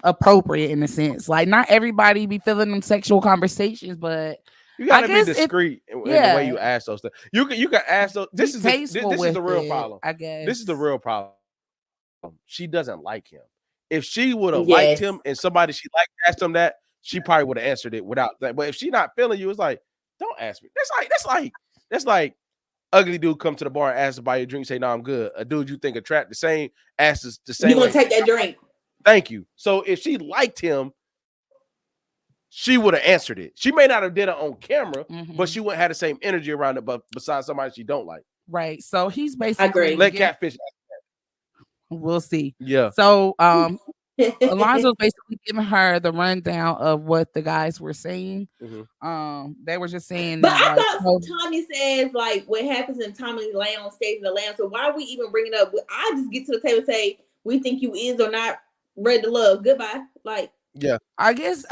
appropriate in a sense. Like not everybody be feeling them sexual conversations, but you gotta be discreet in the way you ask those things. You can ask those. This is the real problem. I guess this is the real problem. She doesn't like him. If she would have liked him and somebody she liked asked him that, she probably would have answered it without that. But if she not feeling you, it's like, don't ask me. That's like ugly dude come to the bar and ask to buy you a drink, say, no, I'm good. A dude you think attract the same asks the same. You gonna take that drink. Thank you. So if she liked him, she would have answered it. She may not have did it on camera, but she wouldn't have the same energy around it, but besides somebody she don't like. Right. So he's basically let catfish. We'll see. Yeah. So Alonzo's basically giving her the rundown of what the guys were saying. They were just saying but that. But I thought Tommy says like what happens when Tommy lay on stage in the lamb. So why are we even bringing up? I just get to the table and say we think you is or not ready to love. Goodbye. Like yeah. I guess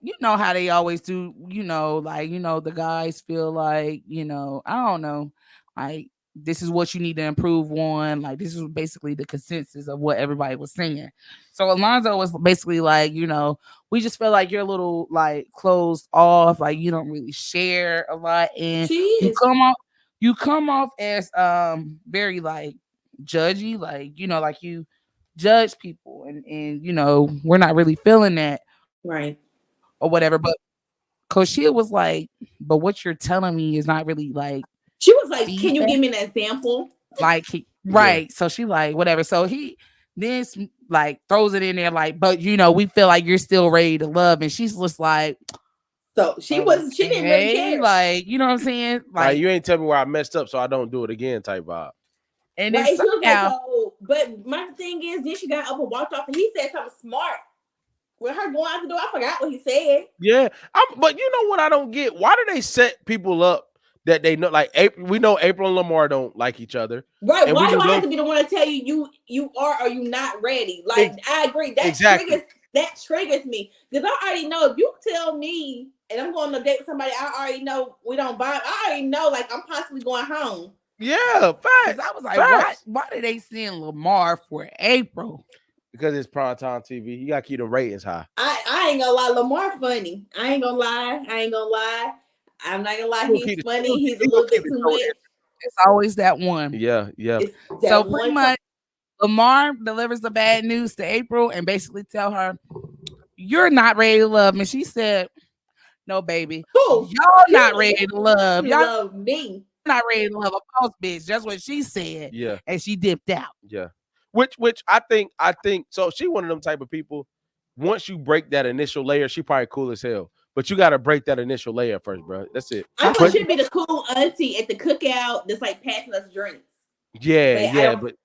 you know how they always do. The guys feel like I don't know, like. This is what you need to improve on. Like, this is basically the consensus of what everybody was saying. So Alonzo was basically like, we just feel like you're a little like closed off. Like you don't really share a lot. And you come off as very like judgy, like, like you judge people and we're not really feeling that. Right. Or whatever. But Koshia was like, but what you're telling me is not really like, she was like, can you give me an example? Like, right. Yeah. So she like, whatever. So he then like throws it in there like, but we feel like you're still ready to love. And she's just like, so she didn't really care. Like, you know what I'm saying? Like you ain't tell me where I messed up so I don't do it again type vibe. And then but my thing is, then she got up and walked off and he said something smart. With her going out the door, I forgot what he said. Yeah. But you know what I don't get? Why do they set people up that they know, like we know April and Lamar don't like each other, right? Why do I have to be the one to tell you are or you not ready? Like I agree, that triggers me because I already know if you tell me and I'm going on a date with somebody, I already know we don't vibe. I already know like I'm possibly going home. Yeah, facts. I was like, why did they send Lamar for April? Because it's primetime TV. You gotta keep the ratings high. I ain't gonna lie, Lamar funny. I ain't gonna lie. I'm not gonna lie, he's funny. He's a little bit too much. It's always that one. Yeah. So pretty much, Lamar delivers the bad news to April and basically tell her, "You're not ready to love me." She said, "No, baby, y'all not ready to love. Y'all love me. Not ready to love a boss bitch." That's what she said. Yeah, and she dipped out. Yeah, which I think so. She one of them type of people. Once you break that initial layer, she probably cool as hell. But you got to break that initial layer first, bro. That's it. I thought she'd be the cool auntie at the cookout that's like passing us drinks. Yeah, but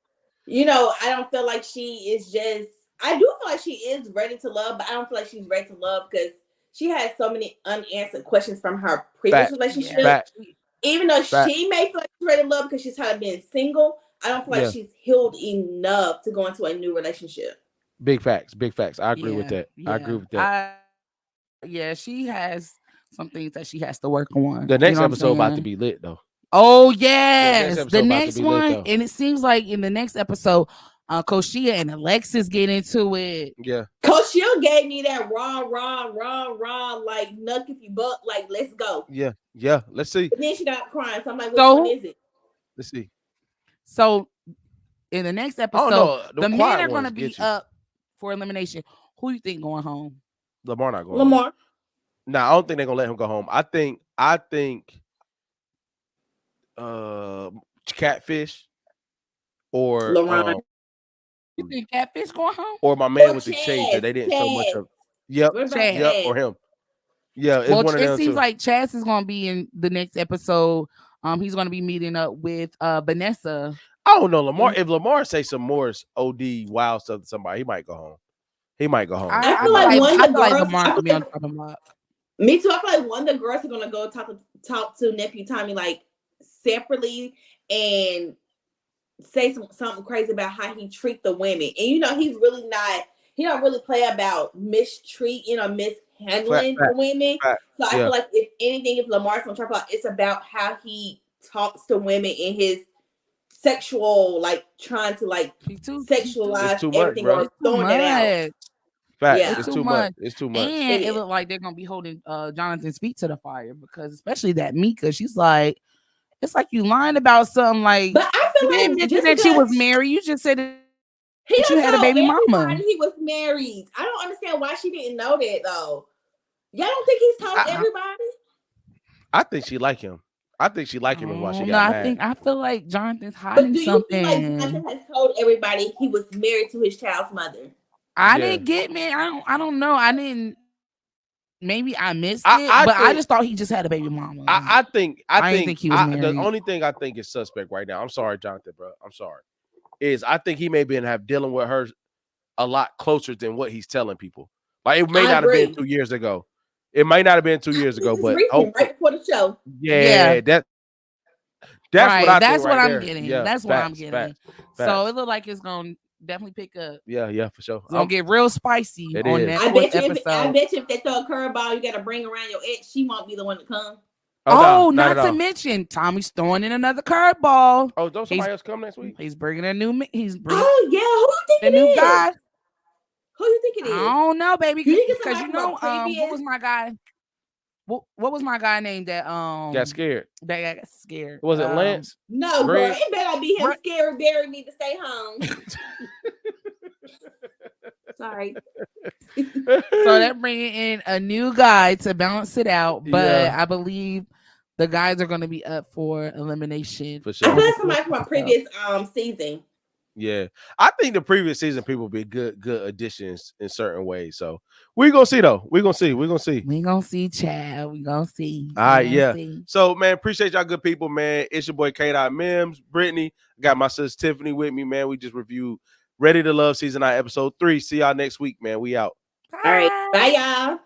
I don't feel like she is just. I do feel like she is ready to love, but I don't feel like she's ready to love because she has so many unanswered questions from her previous relationship. Even though she may feel like she's ready to love because she's tired of being single, I don't feel like she's healed enough to go into a new relationship. Big facts. I agree with that. I agree with that. She has some things that she has to work on. The next episode about to be lit though. Oh yes, the next one, and it seems like in the next episode, Coach Shea and Alexis get into it. Yeah. Coach Shea gave me that raw, like nuck if you buck, like let's go. Yeah. Let's see. But then she got crying. So I'm like, which one is it? Let's see. So in the next episode, the men are going to be up for elimination. Who you think going home? Lamar not going. Lamar. Home. Nah, I don't think they're gonna let him go home. I think Catfish or you think Catfish going home? Or my man with the chains that they didn't so much of. Yep, or him. Yeah, it's one of them. It seems like Chaz is gonna be in the next episode. He's gonna be meeting up with Vanessa. I don't know, Lamar. If Lamar say some more OD wild stuff to somebody, he might go home. I feel like one of the girls. Lamar could be on the block. Me too. I feel like one of the girls are gonna go talk to nephew Tommy like separately and say something crazy about how he treat the women. And he's really not. He don't really play about mishandling the women. So I feel like if anything, if Lamar's gonna talk about, it's about how he talks to women in his sexual, like trying to like sexualize everything or throwing that out. Yeah, it's too much. It's too much. And it looked like they're gonna be holding Jonathan's feet to the fire because especially that Mika, she's like, it's like you lying about something like. But I feel like just that she was married. You just said that you had a baby mama. He was married. I don't understand why she didn't know that though. Y'all don't think he's told everybody? I think she like him. I think she like him while she got mad. I feel like Jonathan's hiding something. But do you feel like Jonathan has told everybody he was married to his child's mother? I didn't get me. I don't know. I didn't. Maybe I missed it, but I just thought he just had a baby mama. I think he was married. The only thing I think is suspect right now. I'm sorry, Jonathan, bro. I'm sorry. Is I think he may be dealing with her a lot closer than what he's telling people. Like it may not have been 2 years ago. It might not have been 2 years ago, but right before the show. Yeah. That's right. That's what I'm there. getting. Yeah, that's what I'm getting. Facts. So it looked like it's gonna definitely pick up. Yeah, for sure. It's gonna get real spicy on that episode. I bet you if they throw a curveball, you gotta bring around your ex. She won't be the one to come. Not to mention Tommy's throwing in another curveball. Oh, don't somebody else come next week? He's bringing a new. He's bringing. Oh yeah, who you think the new guy? Who you think it is? I don't know, baby. Because what was my guy? What was my guy named that got scared? That got scared. Was it Lance? No, bro. It better be him. Scary Barry need to stay home. Sorry. So they're bringing in a new guy to balance it out, but I believe the guys are going to be up for elimination. For sure. I feel like somebody from a previous season. Yeah, I think the previous season people be good additions in certain ways. So we're gonna see though. We're gonna see. We gonna see, Chad. We gonna see. All right, yeah. So man, appreciate y'all good people, man. It's your boy Kdot Mims, Brittany. I got my sister Tiffany with me, man. We just reviewed Ready to Love Season 9, Episode 3. See y'all next week, man. We out. All right, bye y'all.